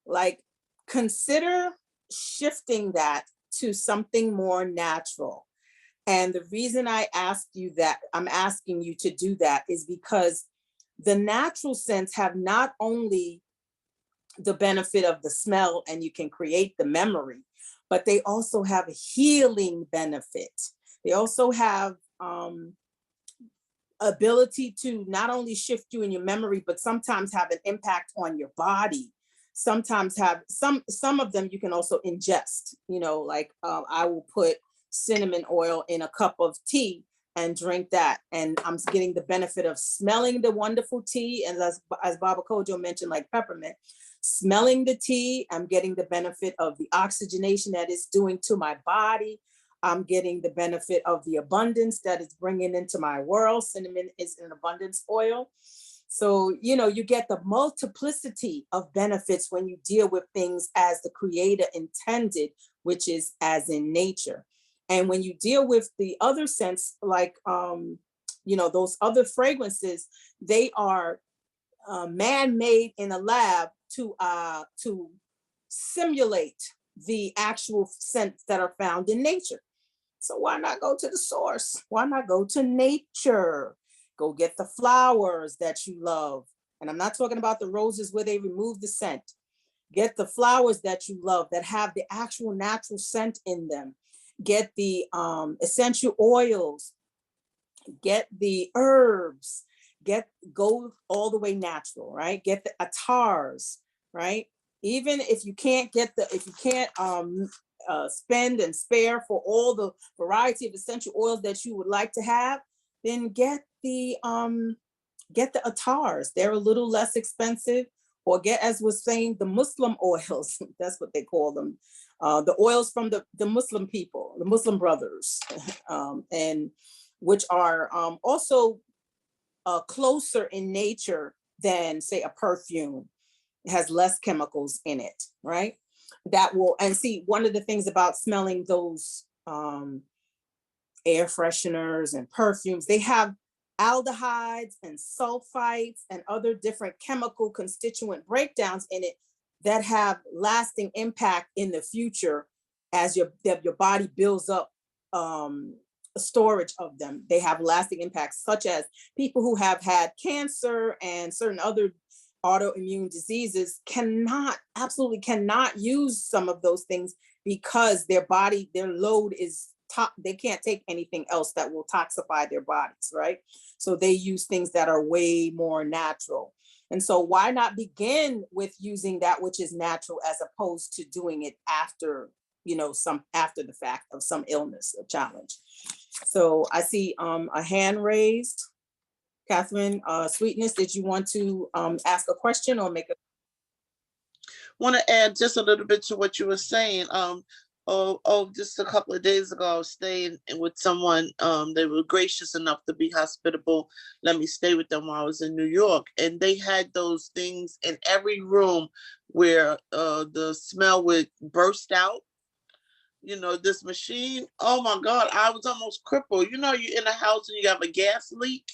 Like, consider shifting that to something more natural. And the reason I'm asking you to do that is because the natural scents have not only the benefit of the smell and you can create the memory, but they also have a healing benefit. They also have ability to not only shift you in your memory, but sometimes have an impact on your body. Sometimes have some of them you can also ingest, like I will put cinnamon oil in a cup of tea and drink that, and I'm getting the benefit of smelling the wonderful tea. And as Baba Kojo mentioned, like peppermint, smelling the tea, I'm getting the benefit of the oxygenation that it's doing to my body. I'm getting the benefit of the abundance that it's bringing into my world. Cinnamon is an abundance oil. So, you get the multiplicity of benefits when you deal with things as the creator intended, which is as in nature. And when you deal with the other scents, like, those other fragrances, they are man-made in a lab to simulate the actual scents that are found in nature. So why not go to the source? Why not go to nature? Go get the flowers that you love. And I'm not talking about the roses where they remove the scent. Get the flowers that you love that have the actual natural scent in them. Get the essential oils. Get the herbs. Go all the way natural, right? Get the attars, right? Even if you can't spend and spare for all the variety of essential oils that you would like to have, then get the attars. They're a little less expensive. Or get, as was saying, the Muslim oils. That's what they call them. The oils from the Muslim people, the Muslim brothers, and which are also closer in nature than, say, a perfume. It has less chemicals in it, right? And see, one of the things about smelling those air fresheners and perfumes, they have aldehydes and sulfites and other different chemical constituent breakdowns in it that have lasting impact in the future as your body builds up storage of them. They have lasting impacts, such as people who have had cancer and certain other autoimmune diseases absolutely cannot use some of those things because their load is they can't take anything else that will toxify their bodies, right? So they use things that are way more natural. And so why not begin with using that which is natural as opposed to doing it after, after the fact of some illness or challenge. So I see a hand raised. Catherine, Sweetness, did you want to ask a question or make a? Want to add just a little bit to what you were saying. Just a couple of days ago, I was staying with someone. They were gracious enough to be hospitable, let me stay with them while I was in New York. And they had those things in every room where the smell would burst out. This machine, oh my God, I was almost crippled. You're in a house and you have a gas leak.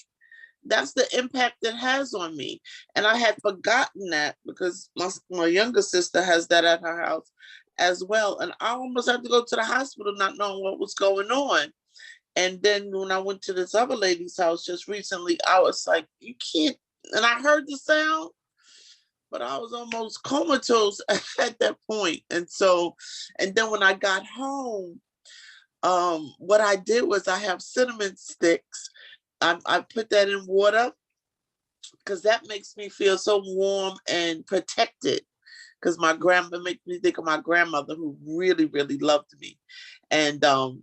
That's the impact it has on me. And I had forgotten that because my younger sister has that at her house as well. And I almost had to go to the hospital not knowing what was going on. And then when I went to this other lady's house just recently, I was like, you can't, and I heard the sound, but I was almost comatose at that point. And then when I got home, what I did was I have cinnamon sticks. I put that in water because that makes me feel so warm and protected. Because my grandma makes me think of my grandmother who really, really loved me. And so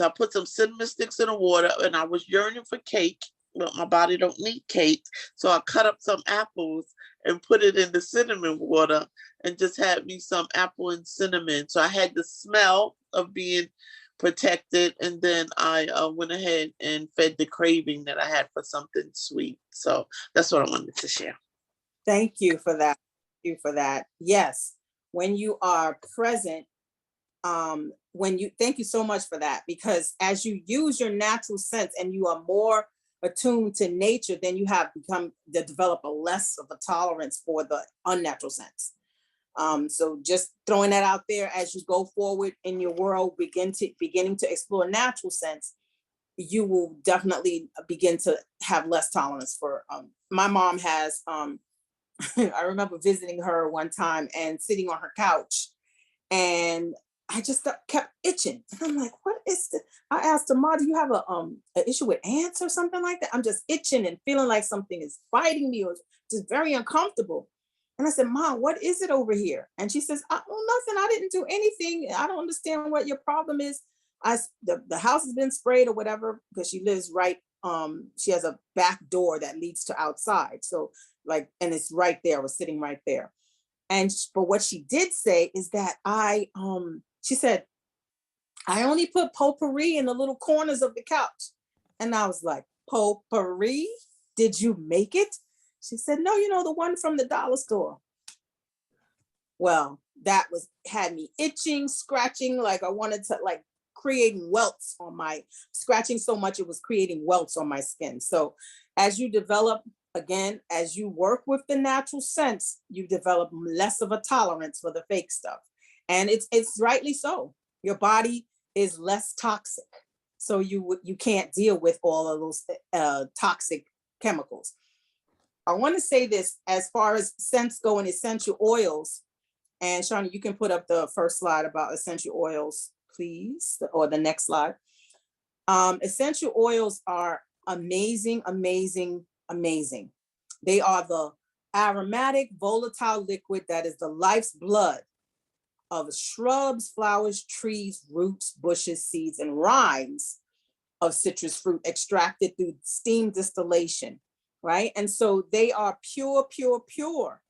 I put some cinnamon sticks in the water and I was yearning for cake, but my body don't need cake. So I cut up some apples and put it in the cinnamon water and just had me some apple and cinnamon. So I had the smell of being protected, and then I went ahead and fed the craving that I had for something sweet. So that's what I wanted to share. Thank you for that. Thank you for that. Yes, when you are present, thank you so much for that, because as you use your natural sense and you are more attuned to nature, then you have develop a less of a tolerance for the unnatural sense. So just throwing that out there as you go forward in your world, beginning to explore natural sense, you will definitely begin to have less tolerance for. My mom has. I remember visiting her one time and sitting on her couch, and I just kept itching. And I'm like, what is this? I asked her, Ma, do you have an issue with ants or something like that? I'm just itching and feeling like something is biting me or just very uncomfortable. And I said, Mom, what is it over here? And she says, nothing. I didn't do anything. I don't understand what your problem is. The house has been sprayed or whatever, because she lives right. She has a back door that leads to outside. So and it's right there, was sitting right there. But what she did say is that she said, I only put potpourri in the little corners of the couch. And I was like, potpourri? Did you make it? She said, no, the one from the dollar store. Well, that had me itching, scratching, like I wanted to creating welts on my, scratching so much it was creating welts on my skin. So as you develop, again, as you work with the natural sense, you develop less of a tolerance for the fake stuff. And it's rightly so. Your body is less toxic. So you can't deal with all of those toxic chemicals. I want to say this as far as scents go and essential oils. And Shawnee, you can put up the first slide about essential oils, please, or the next slide. Essential oils are amazing, amazing, amazing. They are the aromatic, volatile liquid that is the life's blood of shrubs, flowers, trees, roots, bushes, seeds, and rinds of citrus fruit extracted through steam distillation, right? And so they are pure, pure, pure,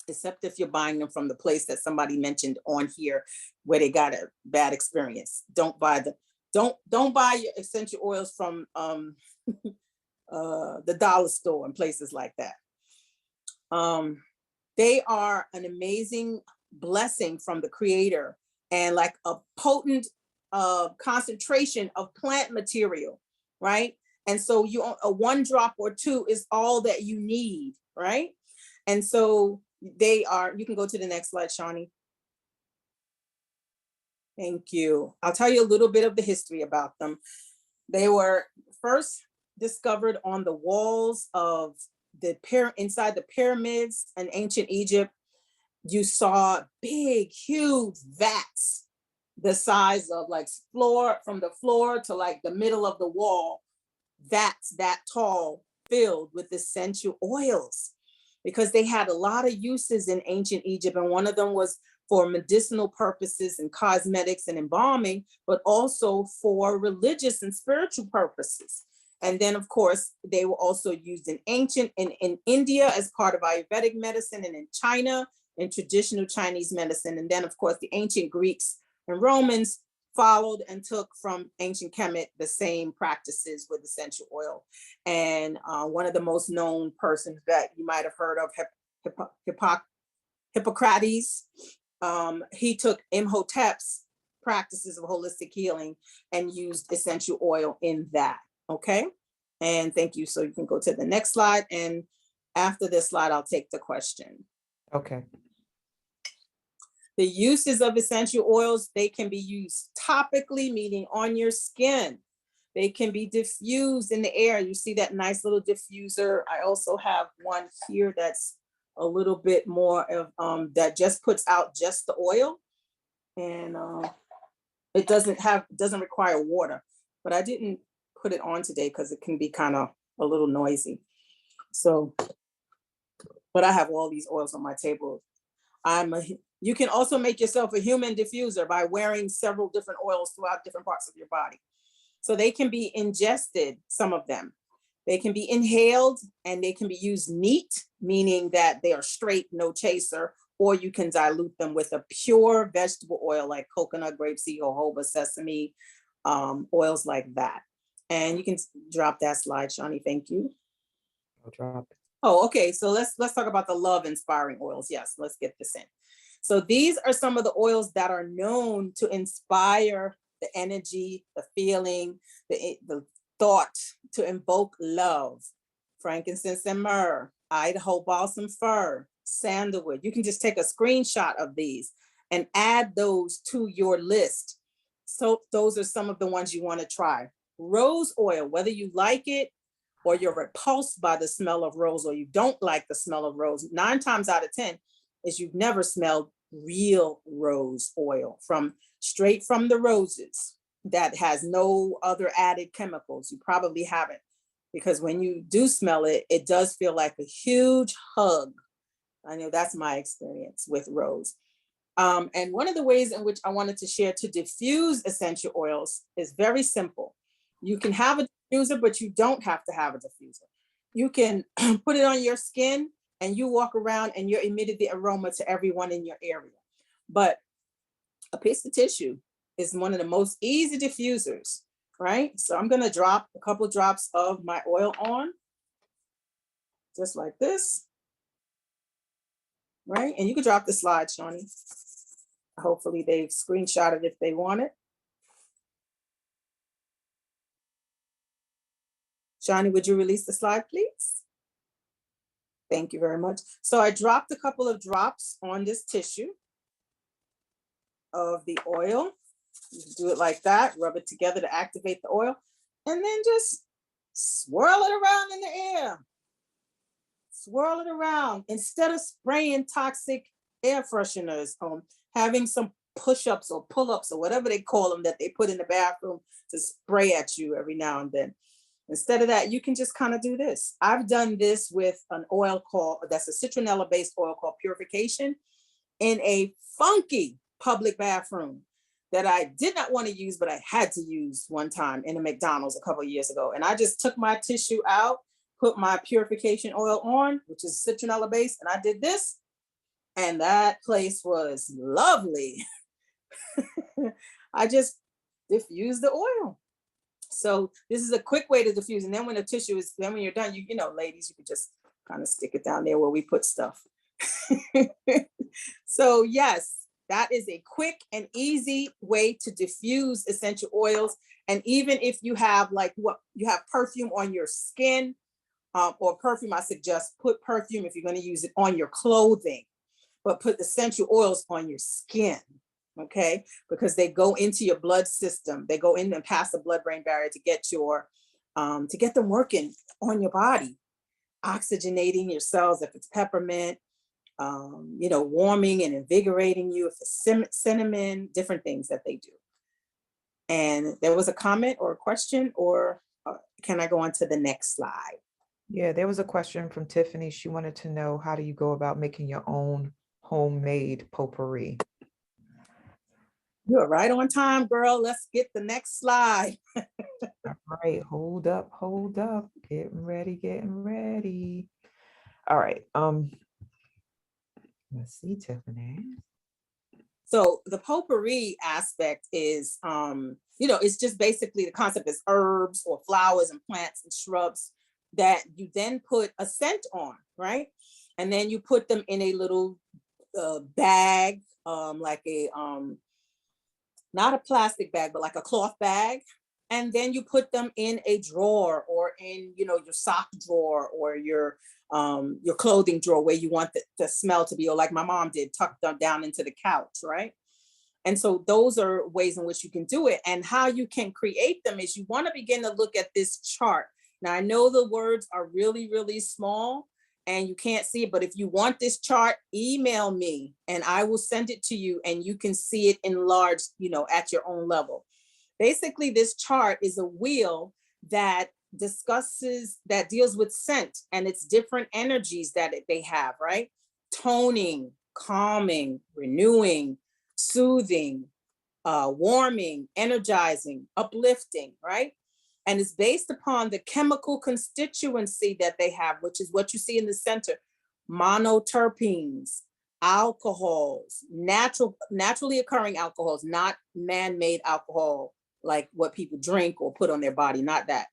except if you're buying them from the place that somebody mentioned on here where they got a bad experience. Don't buy your essential oils from the dollar store and places like that. They are an amazing blessing from the creator and like a potent concentration of plant material, right? And so a 1 drop or 2 is all that you need, right? And so They are, you can go to the next slide, Shawnee. Thank you. I'll tell you a little bit of the history about them. They were first discovered on the walls of inside the pyramids in ancient Egypt. You saw big, huge vats the size of like from the floor to like the middle of the wall, vats that tall, filled with essential oils, because they had a lot of uses in ancient Egypt. And one of them was for medicinal purposes and cosmetics and embalming, but also for religious and spiritual purposes. And then, of course, they were also used in in India as part of Ayurvedic medicine, and in China in traditional Chinese medicine. And then, of course, the ancient Greeks and Romans followed and took from ancient Kemet the same practices with essential oil. And one of the most known persons that you might have heard of, Hippocrates, he took Imhotep's practices of holistic healing and used essential oil in that. Okay, and thank you. So you can go to the next slide, and after this slide, I'll take the question. Okay. The uses of essential oils, they can be used topically, meaning on your skin. They can be diffused in the air. You see that nice little diffuser. I also have one here that's a little bit more of, that just puts out just the oil. And it doesn't require water, but I didn't put it on today because it can be kind of a little noisy. So, but I have all these oils on my table. You can also make yourself a human diffuser by wearing several different oils throughout different parts of your body. So they can be ingested, some of them. They can be inhaled, and they can be used neat, meaning that they are straight, no chaser, or you can dilute them with a pure vegetable oil like coconut, grapeseed, jojoba, sesame, oils like that. And you can drop that slide, Shawnee, thank you. I'll drop it. Oh, okay, so let's talk about the love-inspiring oils. Yes, let's get this in. So these are some of the oils that are known to inspire the energy, the feeling, the thought, to invoke love. Frankincense and myrrh, Idaho balsam fir, sandalwood. You can just take a screenshot of these and add those to your list. So those are some of the ones you want to try. Rose oil, whether you like it or you're repulsed by the smell of rose, or you don't like the smell of rose, 9 times out of 10 is you've never smelled real rose oil straight from the roses that has no other added chemicals. You probably haven't, because when you do smell it, it does feel like a huge hug. I know that's my experience with rose. And one of the ways in which I wanted to share to diffuse essential oils is very simple. You can have a diffuser, but you don't have to have a diffuser. You can put it on your skin and you walk around and you're emitting the aroma to everyone in your area. But a piece of tissue is one of the most easy diffusers, right? So I'm gonna drop a couple drops of my oil on, just like this, right? And you can drop the slide, Shawnee. Hopefully they've screenshotted if they want it. Shawnee, would you release the slide, please? Thank you very much. So I dropped a couple of drops on this tissue of the oil. You can do it like that, rub it together to activate the oil, and then just swirl it around in the air. Swirl it around. Instead of spraying toxic air fresheners, having some push-ups or pull-ups or whatever they call them that they put in the bathroom to spray at you every now and then. Instead of that, you can just kind of do this. I've done this with an oil that's a citronella-based oil called Purification, in a funky public bathroom that I did not want to use, but I had to use one time in a McDonald's a couple of years ago. And I just took my tissue out, put my Purification oil on, which is citronella-based, and I did this, and that place was lovely. I just diffused the oil. So this is a quick way to diffuse. And then when the tissue is, then when you're done, you know, ladies, you can just kind of stick it down there where we put stuff. So yes, that is a quick and easy way to diffuse essential oils. And even if you have you have perfume on your skin or perfume, I suggest put perfume if you're going to use it on your clothing. but put essential oils on your skin, okay? Because they go into your blood system. They go in and pass the blood-brain barrier to get to get them working on your body, oxygenating your cells if it's peppermint, warming and invigorating you if it's cinnamon, different things that they do. And there was a comment or a question, or can I go on to the next slide? Yeah, there was a question from Tiffany. She wanted to know, how do you go about making your own homemade potpourri? You're right on time, girl. Let's get the next slide. All right, hold up. Getting ready. All right. Let's see, Tiffany. So the potpourri aspect is, it's just basically the concept is herbs or flowers and plants and shrubs that you then put a scent on, right? And then you put them in a little bag, like a, not a plastic bag, but like a cloth bag. And then you put them in a drawer or in, your sock drawer or your clothing drawer where you want the smell to be, or like my mom did, tucked them down into the couch, right? And so those are ways in which you can do it. And how you can create them is you want to begin to look at this chart. Now, I know the words are really, really small and you can't see it, but if you want this chart, email me and I will send it to you and you can see it enlarged, at your own level. Basically, this chart is a wheel that deals with scent and its different energies that they have, right? Toning, calming, renewing, soothing, warming, energizing, uplifting, right? And it's based upon the chemical constituency that they have, which is what you see in the center: monoterpenes, alcohols, naturally occurring alcohols, not man-made alcohol like what people drink or put on their body, not that.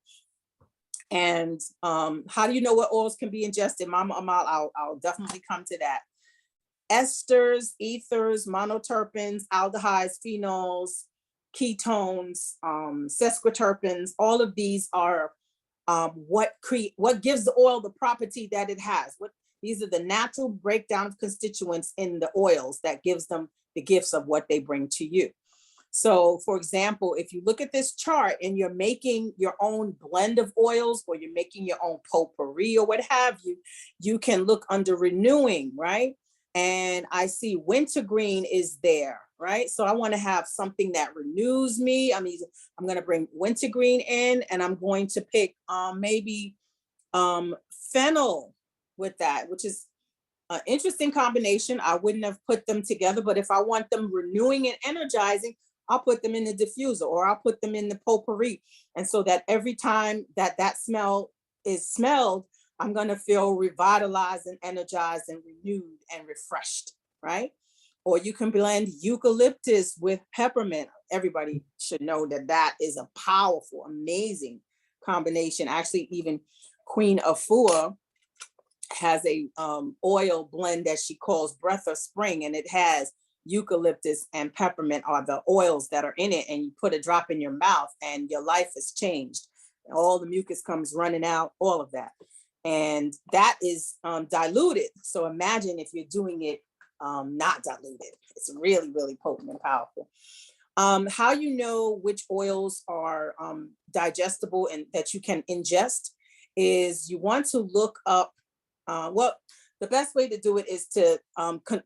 And how do you know what oils can be ingested? Mama Amal, I'll definitely come to that. Esters, ethers, monoterpenes, aldehydes, phenols, ketones, sesquiterpenes, all of these are what gives the oil the property that it has. These are the natural breakdown of constituents in the oils that gives them the gifts of what they bring to you. So for example, if you look at this chart and you're making your own blend of oils or you're making your own potpourri or what have you, you can look under renewing, right? And I see wintergreen is there, right? So I want to have something that renews me. I'm going to bring wintergreen in, and I'm going to pick maybe fennel with that, which is an interesting combination. I wouldn't have put them together, but if I want them renewing and energizing, I'll put them in the diffuser or I'll put them in the potpourri. And so that every time that smell is smelled, I'm going to feel revitalized and energized and renewed and refreshed, right? Or you can blend eucalyptus with peppermint. Everybody should know that is a powerful, amazing combination. Actually, even Queen Afua has a oil blend that she calls Breath of Spring, and it has eucalyptus and peppermint are the oils that are in it, and you put a drop in your mouth and your life has changed. All the mucus comes running out, all of that. And that is diluted. So imagine if you're doing it not diluted. It's really, really potent and powerful. How you know which oils are digestible and that you can ingest is you want to look up, the best way to do it is to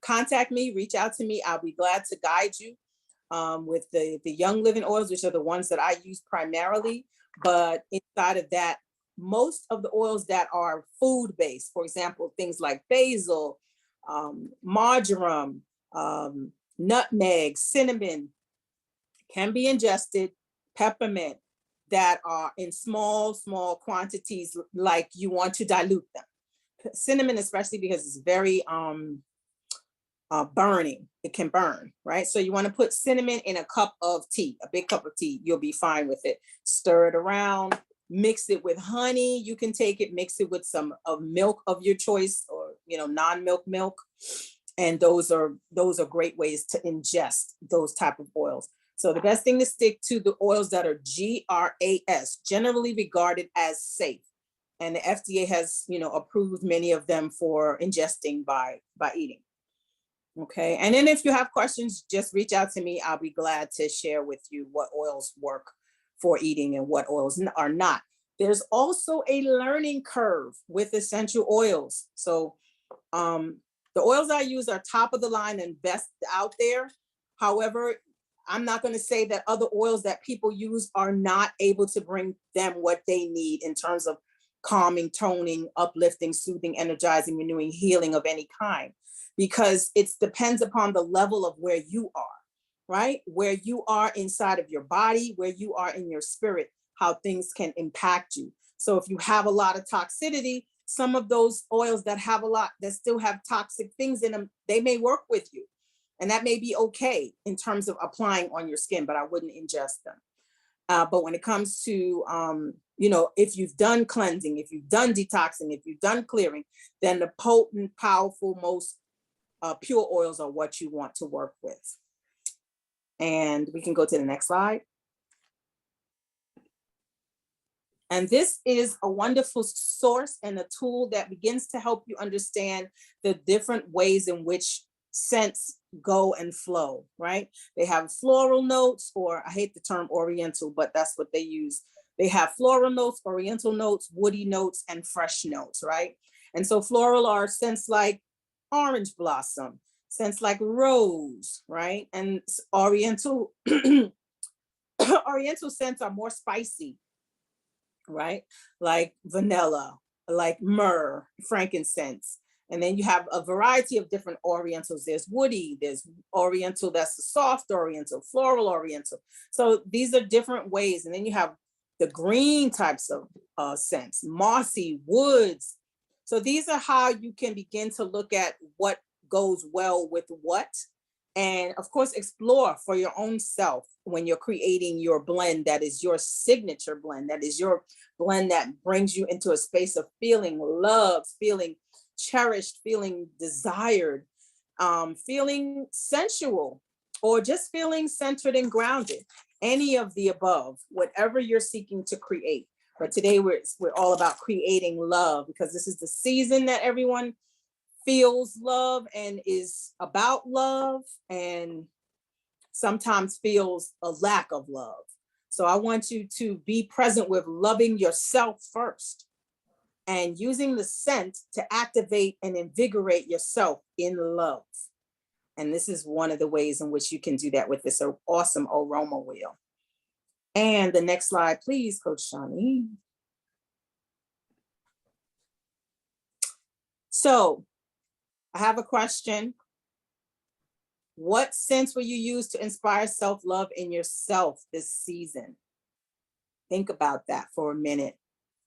contact me, reach out to me. I'll be glad to guide you with the Young Living oils, which are the ones that I use primarily. But inside of that, most of the oils that are food-based, for example, things like basil, marjoram, nutmeg, cinnamon, can be ingested, peppermint, that are in small quantities, like you want to dilute them. Cinnamon, especially because it's very burning, it can burn, right? So you want to put cinnamon in a cup of tea, a big cup of tea, you'll be fine with it. Stir it around, mix it with honey. You can take it, mix it with some of milk of your choice, or non-milk milk. And those are great ways to ingest those type of oils. So the best thing to stick to the oils that are GRAS, generally regarded as safe. And the FDA has, approved many of them for ingesting by eating. Okay. And then if you have questions, just reach out to me. I'll be glad to share with you what oils work for eating and what oils are not. There's also a learning curve with essential oils. So the oils I use are top of the line and best out there. However, I'm not going to say that other oils that people use are not able to bring them what they need in terms of calming, toning, uplifting, soothing, energizing, renewing, healing of any kind, because it depends upon the level of where you are, right? Where you are inside of your body, where you are in your spirit, how things can impact you. So if you have a lot of toxicity, some of those oils that have a lot, that still have toxic things in them, they may work with you. And that may be okay in terms of applying on your skin, but I wouldn't ingest them. But when it comes to, you know, if you've done cleansing, if you've done detoxing, if you've done clearing, then the potent, powerful, most pure oils are what you want to work with. And we can go to the next slide. And this is a wonderful source and a tool that begins to help you understand the different ways in which scents go and flow, right? They have floral notes, or I hate the term oriental, but that's what they use. They have floral notes, oriental notes, woody notes, and fresh notes, right? And so floral are scents like orange blossom, scents like rose, right? And oriental, oriental scents are more spicy, right? Like vanilla, like myrrh, frankincense. And then you have a variety of different orientals. There's woody, there's oriental, that's the soft oriental, floral oriental. So these are different ways. And then you have the green types of scents, mossy, woods. So these are how you can begin to look at what goes well with what. And of course, explore for your own self when you're creating your blend that is your signature blend, that is your blend that brings you into a space of feeling loved, feeling cherished, feeling desired, feeling sensual, or just feeling centered and grounded. Any of the above, whatever you're seeking to create. But today we're all about creating love, because this is the season that everyone feels love and is about love, and sometimes feels a lack of love. So I want you to be present with loving yourself first and using the scent to activate and invigorate yourself in love. And this is one of the ways in which you can do that with this awesome aroma wheel. And the next slide, please, Coach Shani. So I have a question. What scents will you use to inspire self-love in yourself this season? Think about that for a minute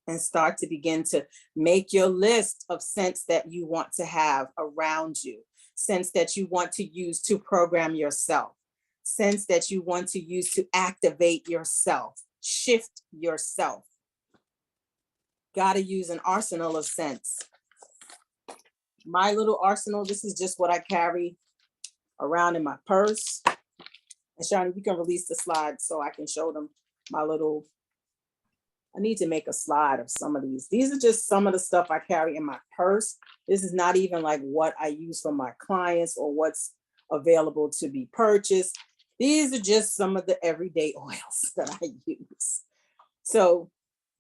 and start to begin to make your list of scents that you want to have around you, scents that you want to use to program yourself, scents that you want to use to activate yourself, shift yourself. Got to use an arsenal of scents. My little arsenal, this is just what I carry around in my purse. And Shani, you can release the slide so I can show them my little, I need to make a slide of some of these. These are just some of the stuff I carry in my purse. This is not even like what I use for my clients or what's available to be purchased. These are just some of the everyday oils that I use. So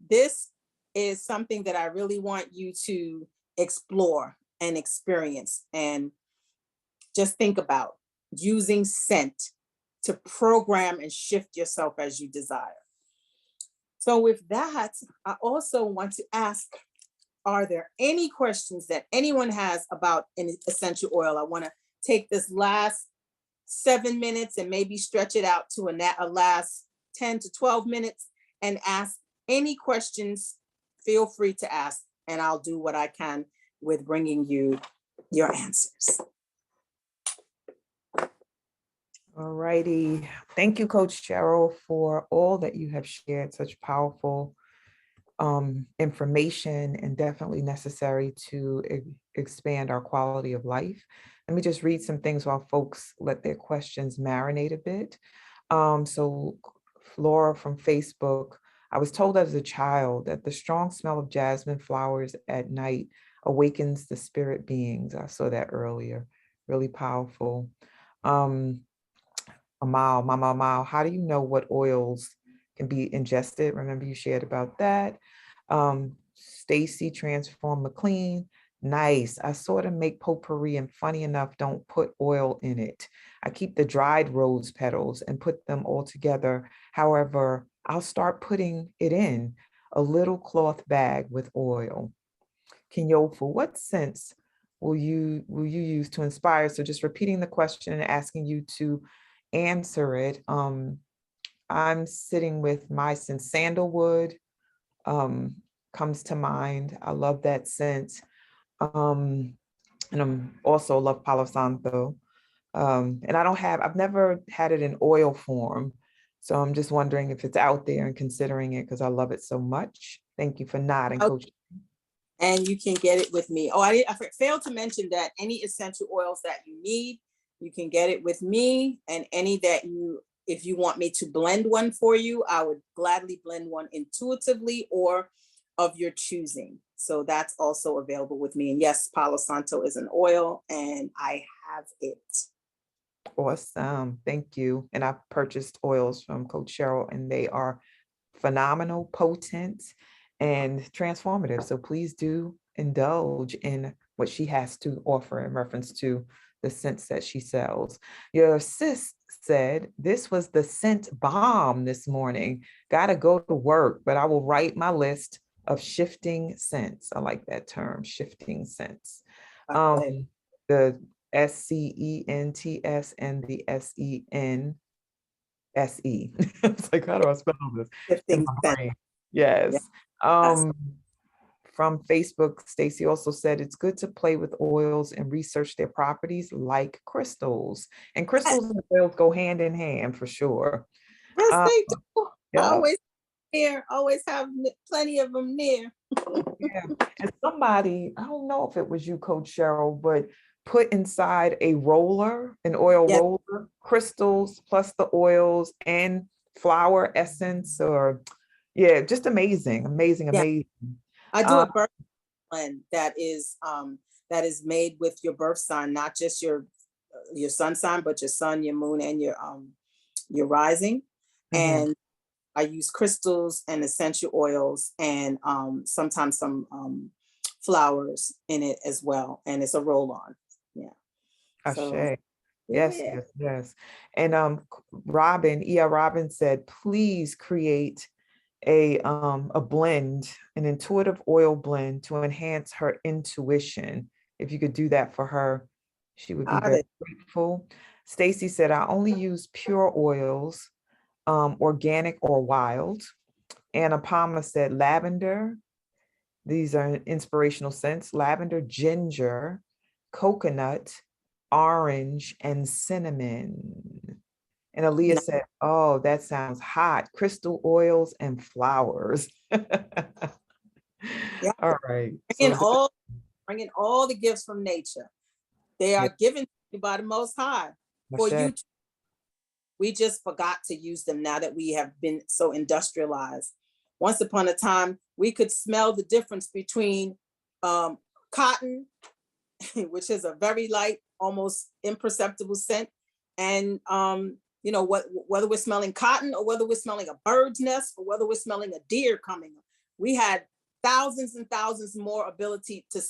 this is something that I really want you to explore and experience and just think about using scent to program and shift yourself as you desire. So with that, I also want to ask, are there any questions that anyone has about an essential oil? I want to take this last 7 minutes and maybe stretch it out to a last 10 to 12 minutes and ask any questions. Feel free to ask, and I'll do what I can with bringing you your answers. All righty. Thank you, Coach Sheryl, for all that you have shared, such powerful information and definitely necessary to expand our quality of life. Let me just read some things while folks let their questions marinate a bit. So Flora from Facebook, I was told as a child that the strong smell of jasmine flowers at night awakens the spirit beings. I saw that earlier. really powerful. Um, Mama Amal, how do you know what oils can be ingested? Remember you shared about that. Stacy Transform McLean, nice. I sort of make potpourri and funny enough, don't put oil in it. I keep the dried rose petals and put them all together. However, I'll start putting it in a little cloth bag with oil. Kinyofu, what scents will you use to inspire? So just repeating the question and asking you to answer it. I'm sitting with my scent. Sandalwood comes to mind. I love that scent. And I'm also love Palo Santo. And I've never had it in oil form. So I'm just wondering if it's out there and considering it because I love it so much. Thank you for nodding, Okay. Coach. And you can get it with me. Oh, I failed to mention that any essential oils that you need, you can get it with me. And any that if you want me to blend one for you, I would gladly blend one intuitively or of your choosing. So that's also available with me. And yes, Palo Santo is an oil and I have it. Awesome. Thank you. And I've purchased oils from Coach Sheryl and they are phenomenal, potent, and transformative. So please do indulge in what she has to offer in reference to the scents that she sells. Your sis said, this was the scent bomb this morning. Gotta go to work, but I will write my list of shifting scents. I like that term, shifting scents. The SCENTS and the SENSE. It's like, how do I spell this? In Shifting my scent. brain. Yes. From Facebook, Stacy also said it's good to play with oils and research their properties like crystals. And crystals and oils go hand in hand for sure. Yes, they do. Yeah. Always have plenty of them near. Yeah. And somebody, I don't know if it was you, Coach Sheryl, but put inside a roller, an oil roller, crystals plus the oils and flower essence, or just amazing. I do a birth blend that is made with your birth sign, not just your sun sign, but your sun, your moon, and your rising. And I use crystals and essential oils and sometimes some flowers in it as well. And it's a roll-on. Yeah. So, yes. And Robin said, please create a blend, an intuitive oil blend to enhance her intuition. If you could do that for her, she would be very grateful. Stacy said, I only use pure oils, organic or wild. Anna Palmer said lavender. These are inspirational scents: lavender, ginger, coconut, orange, and cinnamon. And Aaliyah said, oh, that sounds hot. Crystal oils and flowers. All right. Bringing all the gifts from nature. They are given to you by the Most High for you. We just forgot to use them now that we have been so industrialized. Once upon a time, we could smell the difference between cotton, which is a very light, almost imperceptible scent, and whether we're smelling cotton or whether we're smelling a bird's nest or whether we're smelling a deer coming. We had thousands and thousands more ability to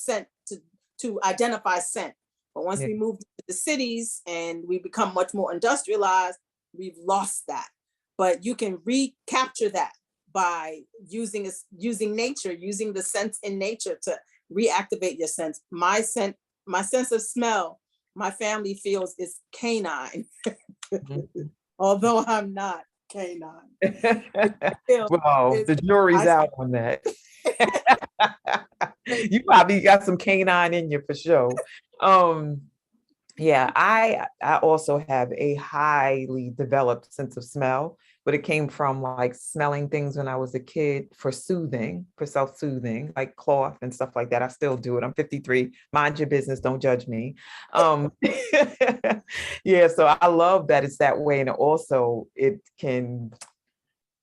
to identify scent. But once we moved to the cities and we become much more industrialized, we've lost that. But you can recapture that by using nature, using the sense in nature to reactivate your sense. My sense of smell, my family feels is canine, although I'm not canine. Well, the jury's out on that. You probably got some canine in you for sure. I also have a highly developed sense of smell, but it came from like smelling things when I was a kid for self-soothing, like cloth and stuff like that. I still do it. I'm 53. Mind your business. Don't judge me. So I love that it's that way. And also it can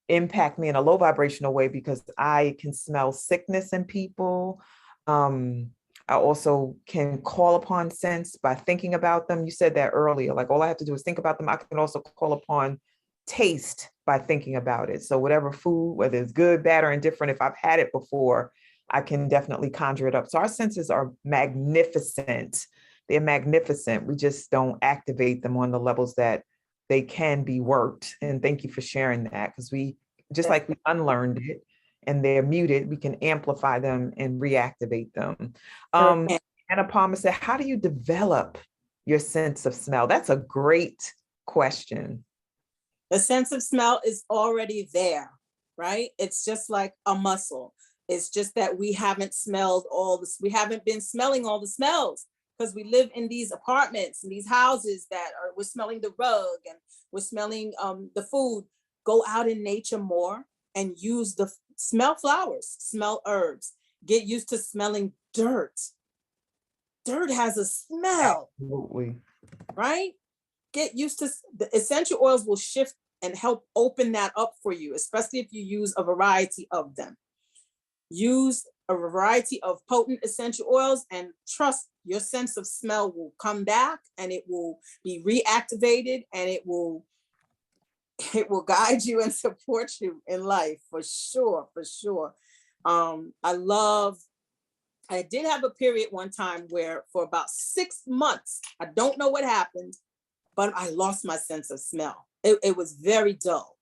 impact me in a low vibrational way because I can smell sickness in people. I also can call upon scents by thinking about them. You said that earlier, like all I have to do is think about them. I can also call upon taste by thinking about it. So whatever food, whether it's good, bad, or indifferent, if I've had it before, I can definitely conjure it up. So our senses are magnificent. They're magnificent. We just don't activate them on the levels that they can be worked. And thank you for sharing that, because we, just like we unlearned it and they're muted, we can amplify them and reactivate them. Anna Palmer said, how do you develop your sense of smell? That's a great question. The sense of smell is already there, right? It's just like a muscle. It's just that we haven't smelled all this. We haven't been smelling all the smells because we live in these apartments and these houses that are, we're smelling the rug and we're smelling the food. Go out in nature more and use smell flowers, smell herbs, get used to smelling dirt. Dirt has a smell. Absolutely. Right? Get used to the essential oils will shift and help open that up for you, especially if you use a variety of them. Use a variety of potent essential oils and trust your sense of smell will come back and it will be reactivated and it will guide you and support you in life for sure, for sure. I did have a period one time where for about 6 months, I don't know what happened, but I lost my sense of smell. It was very dull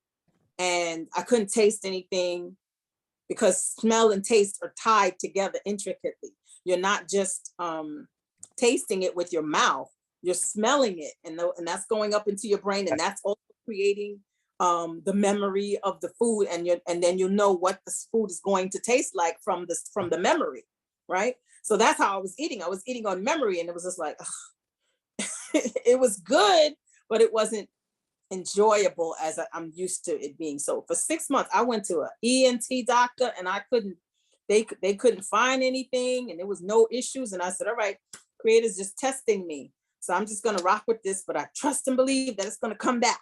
and I couldn't taste anything because smell and taste are tied together intricately. You're not just tasting it with your mouth, you're smelling it and that's going up into your brain and that's also creating the memory of the food and then you know what the food is going to taste like from the memory, right? So that's how I was eating. I was eating on memory and it was just like, it was good, but it wasn't enjoyable as I'm used to it being. So for 6 months, I went to an ENT doctor and they couldn't find anything and there was no issues. And I said, all right, creator's just testing me. So I'm just going to rock with this, but I trust and believe that it's going to come back.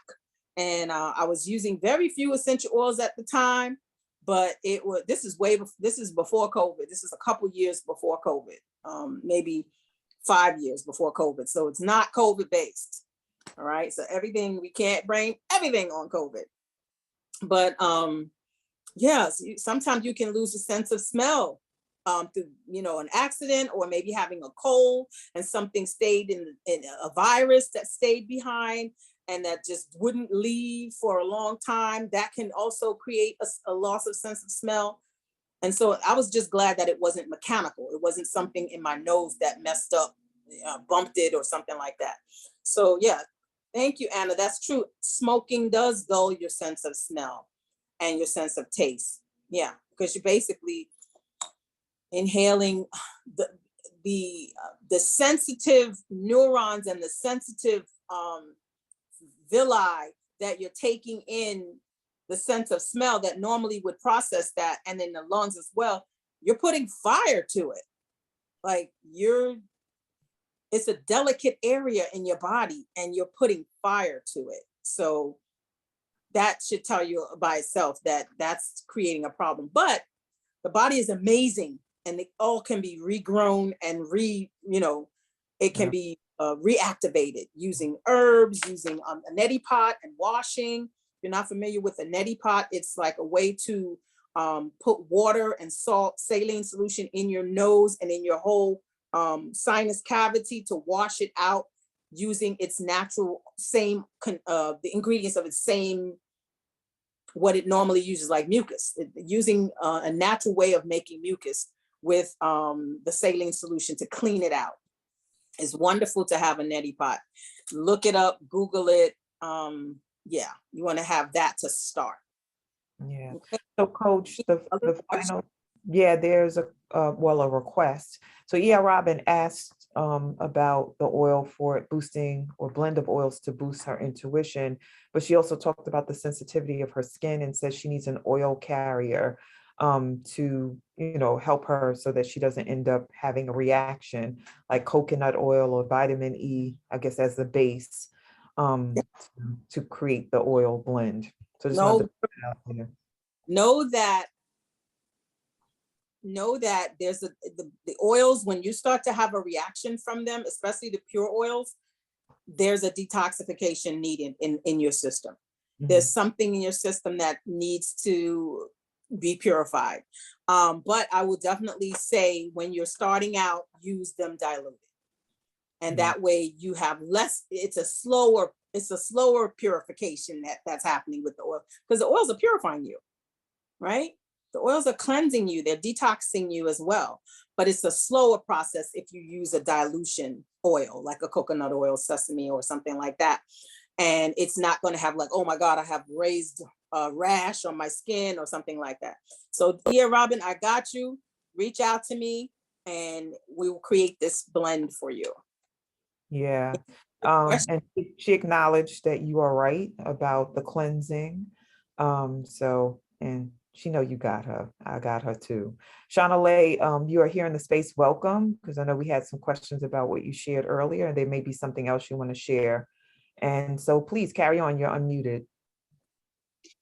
And I was using very few essential oils at the time, but this is before COVID. This is a couple years before COVID, maybe 5 years before COVID. So it's not COVID based. All right. So we can't blame everything on COVID. But yes, sometimes you can lose a sense of smell through, an accident or maybe having a cold and something stayed in a virus that stayed behind and that just wouldn't leave for a long time. That can also create a loss of sense of smell. And so I was just glad that it wasn't mechanical. It wasn't something in my nose that messed up, bumped it or something like that. So yeah, thank you, Anna. That's true. Smoking does dull your sense of smell and your sense of taste. Yeah, because you're basically inhaling the sensitive neurons and the sensitive villi that you're taking in the sense of smell that normally would process that, and in the lungs as well. You're putting fire to it. Like it's a delicate area in your body and you're putting fire to it. So that should tell you by itself that that's creating a problem. But the body is amazing and it all can be regrown and it can be reactivated using herbs, using a neti pot and washing. If you're not familiar with a neti pot, it's like a way to put water and salt, saline solution in your nose and in your whole sinus cavity to wash it out using its natural the ingredients of its same, what it normally uses, like mucus, using a natural way of making mucus with the saline solution to clean it out. It's wonderful to have a neti pot. Look it up, Google it. Yeah, you want to have that to start. Yeah. Okay. So Coach, the final, yeah, there's a request. So Robin asked about the oil for it boosting, or blend of oils to boost her intuition, but she also talked about the sensitivity of her skin and says she needs an oil carrier to help her so that she doesn't end up having a reaction like coconut oil or vitamin E, I guess, as the base to create the oil blend. So just wanted to put it out there. Know that know that there's the oils, when you start to have a reaction from them, especially the pure oils, there's a detoxification needed in your system. There's something in your system that needs to be purified. But I will definitely say when you're starting out, use them diluted. And that way you have less, it's a slower purification that's happening with the oil, because the oils are purifying you, right? The oils are cleansing you, they're detoxing you as well. But it's a slower process if you use a dilution oil, like a coconut oil, sesame, or something like that. And it's not going to have like, oh my God, I have raised a rash on my skin or something like that. So yeah, Robin, I got you. Reach out to me and we will create this blend for you. Yeah. And she acknowledged that you are right about the cleansing. So, and she know you got her. I got her too. Shauna Lay, you are here in the space. Welcome, because I know we had some questions about what you shared earlier, and there may be something else you want to share. And so please carry on. You're unmuted.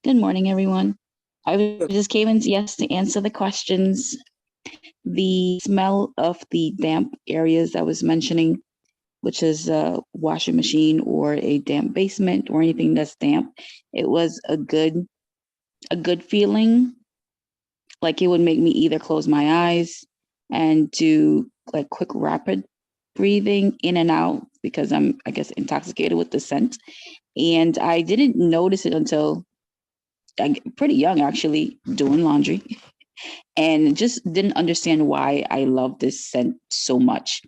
Good morning, everyone. I just came in, yes, to answer the questions. The smell of the damp areas I was mentioning, which is a washing machine or a damp basement or anything that's damp, it was a good feeling. Like it would make me either close my eyes and do like quick rapid breathing in and out because I'm, I guess, intoxicated with the scent. And I didn't notice it until pretty young, actually, doing laundry, and just didn't understand why I love this scent so much.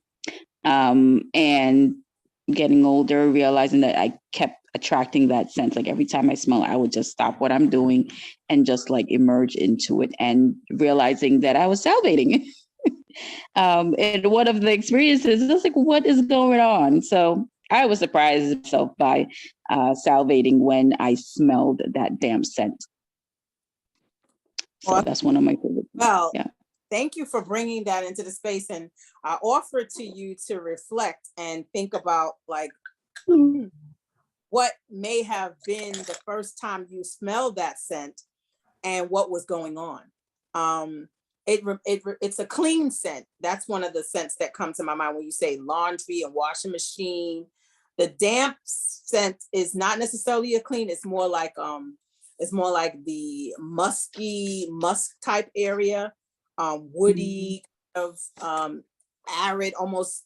And getting older, realizing that I kept attracting that scent. Like every time I smell it, I would just stop what I'm doing and just like emerge into it, and realizing that I was salivating. And one of the experiences, I was like, what is going on? So I was surprised myself by salivating when I smelled that damp scent. So that's one of my favorite. Well, yeah. Thank you for bringing that into the space. And I offer to you to reflect and think about like what may have been the first time you smelled that scent and what was going on. It's a clean scent. That's one of the scents that come to my mind when you say laundry and washing machine. The damp scent is not necessarily a clean. It's more like the musky musk type area, woody, of arid, almost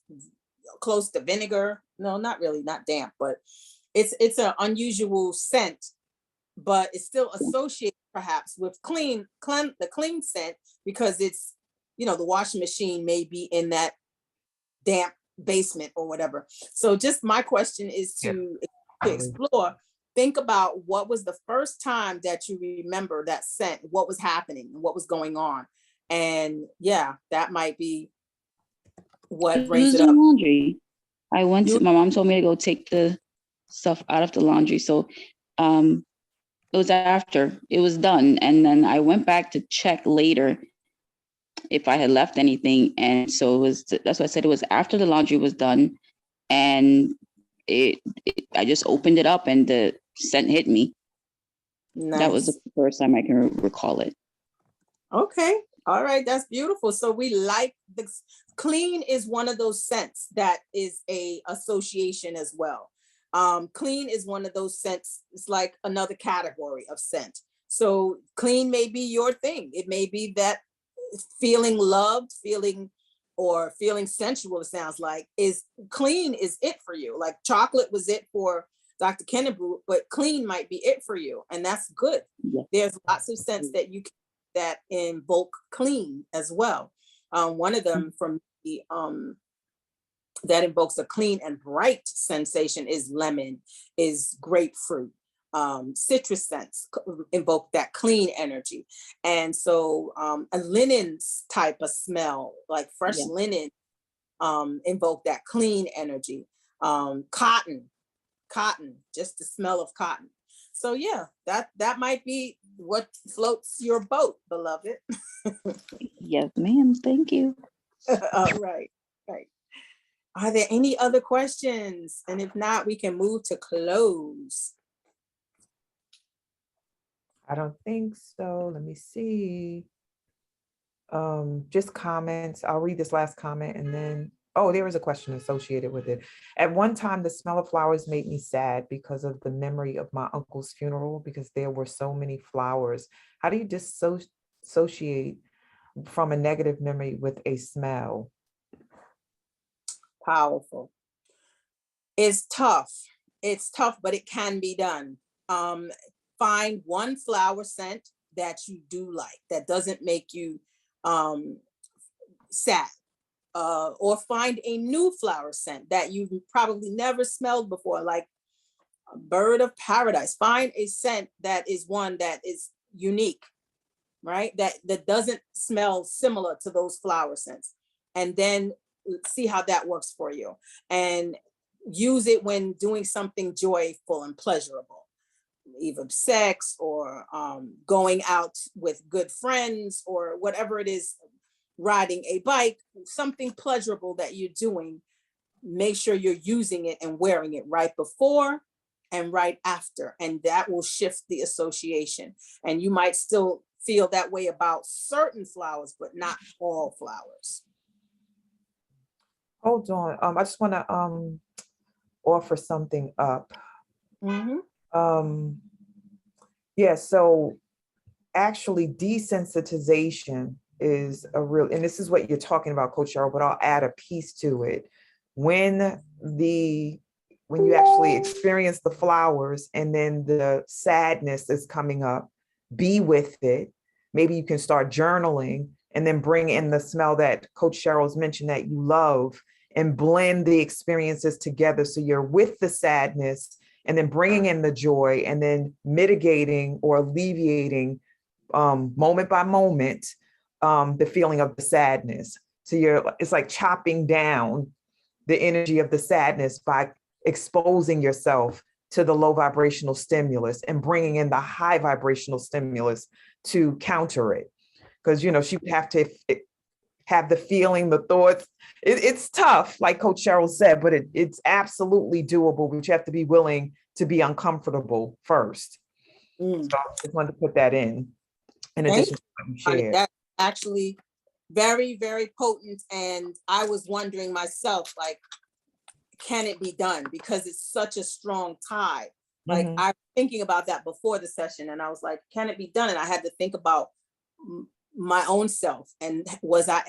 close to vinegar. No, not really, not damp, but it's an unusual scent, but it's still associated perhaps with the clean scent, because it's, the washing machine may be in that damp basement or whatever. So just my question is to explore, think about what was the first time that you remember that scent, what was happening, what was going on. And yeah, that might be what brings it up. Laundry. I went to, my mom told me to go take the stuff out of the laundry. So it was after it was done. And then I went back to check later if I had left anything. And so that's why I said it was after the laundry was done. And I just opened it up and the scent hit me. Nice. That was the first time I can recall it. Okay. All right. That's beautiful. So we like the clean is one of those scents that is a association as well. Clean is one of those scents. It's like another category of scent. So clean may be your thing. It may be that feeling loved, feeling sensual, it sounds like, is clean is it for you. Like chocolate was it for Dr. Kennebrew, but clean might be it for you. And that's good. Yeah. There's lots of scents that you can that invoke clean as well. One of them from the that invokes a clean and bright sensation is lemon, is grapefruit. Citrus scents invoke that clean energy. And so a linens type of smell, like fresh linen, invoke that clean energy. Cotton, just the smell of cotton. So yeah, that might be what floats your boat, beloved. Yes, ma'am. Thank you. Right. Are there any other questions? And if not, we can move to close. I don't think so. Let me see. Just comments. I'll read this last comment and then, oh, there was a question associated with it. At one time, the smell of flowers made me sad because of the memory of my uncle's funeral, because there were so many flowers. How do you dissociate from a negative memory with a smell? Powerful. It's tough. It's tough, but it can be done. Find one flower scent that you do like, that doesn't make you sad. Or find a new flower scent that you probably never smelled before, like a bird of paradise. Find a scent that is one that is unique, right? That doesn't smell similar to those flower scents. And then see how that works for you. And use it when doing something joyful and pleasurable, either sex or going out with good friends or whatever it is, riding a bike, something pleasurable that you're doing. Make sure you're using it and wearing it right before and right after, and that will shift the association. And you might still feel that way about certain flowers, but not all flowers. Hold on. I just want to offer something up. Yeah, so actually desensitization is a real, and this is what you're talking about, Coach Sheryl, but I'll add a piece to it. When you actually experience the flowers and then the sadness is coming up, be with it. Maybe you can start journaling and then bring in the smell that Coach Sheryl's mentioned that you love, and blend the experiences together. So you're with the sadness and then bringing in the joy, and then mitigating or alleviating moment by moment the feeling of the sadness. So it's like chopping down the energy of the sadness by exposing yourself to the low vibrational stimulus and bringing in the high vibrational stimulus to counter it. Because, she would have to have the feeling, the thoughts. It's tough, like Coach Sheryl said, but it's absolutely doable, but you have to be willing to be uncomfortable first. So I just wanted to put that in addition to what you shared. That's actually very, very potent. And I was wondering myself, like, can it be done? Because it's such a strong tie. Like, I was thinking about that before the session, and I was like, can it be done? And I had to think about my own self, and was I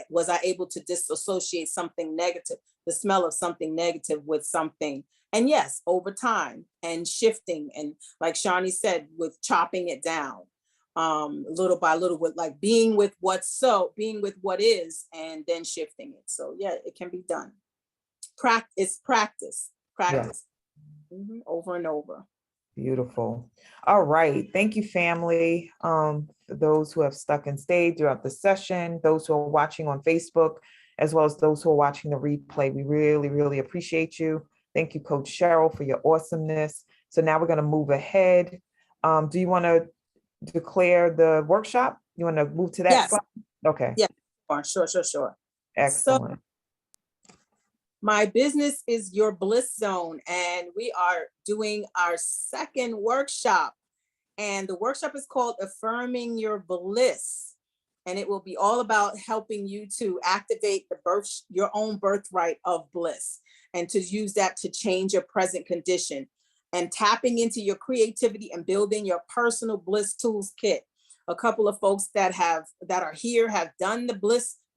able to disassociate something negative, the smell of something negative, with something. And yes, over time and shifting, and like Shawnee said, with chopping it down little by little, with like being with what is, and then shifting it. So yeah, it can be done. Practice. Yeah. Over and over. Beautiful. All right. Thank you, family. For those who have stuck and stayed throughout the session, those who are watching on Facebook, as well as those who are watching the replay, we really, really appreciate you. Thank you, Coach Sheryl, for your awesomeness. So now we're going to move ahead. Do you want to declare the workshop? You want to move to that? Yes. Slide? Okay. Yeah. Sure. Excellent. So, my business is your bliss zone, and we are doing our second workshop. And the workshop is called Affirming Your Bliss. And it will be all about helping you to activate your own birthright of bliss, and to use that to change your present condition, and tapping into your creativity and building your personal bliss tools kit. A couple of folks that are here have done the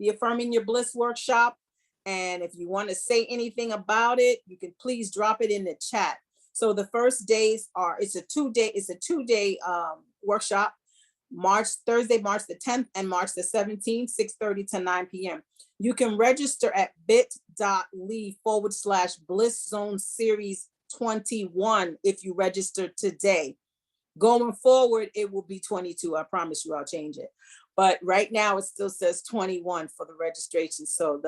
Affirming Your Bliss workshop. And if you want to say anything about it, you can please drop it in the chat. So the first days it's a two-day workshop, Thursday, March the 10th and March the 17th, 6:30 to 9 p.m. You can register at bit.ly/Bliss Zone Series 21 if you register today. Going forward, it will be 22. I promise you I'll change it. But right now it still says 21 for the registration. So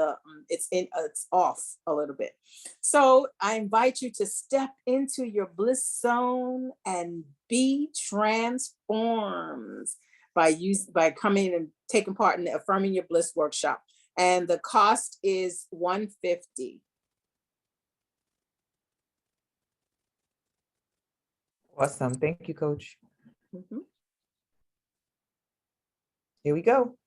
it's off a little bit. So I invite you to step into your bliss zone and be transformed by coming and taking part in the Affirming Your Bliss workshop. And the cost is $150. Awesome. Thank you, Coach. Here we go.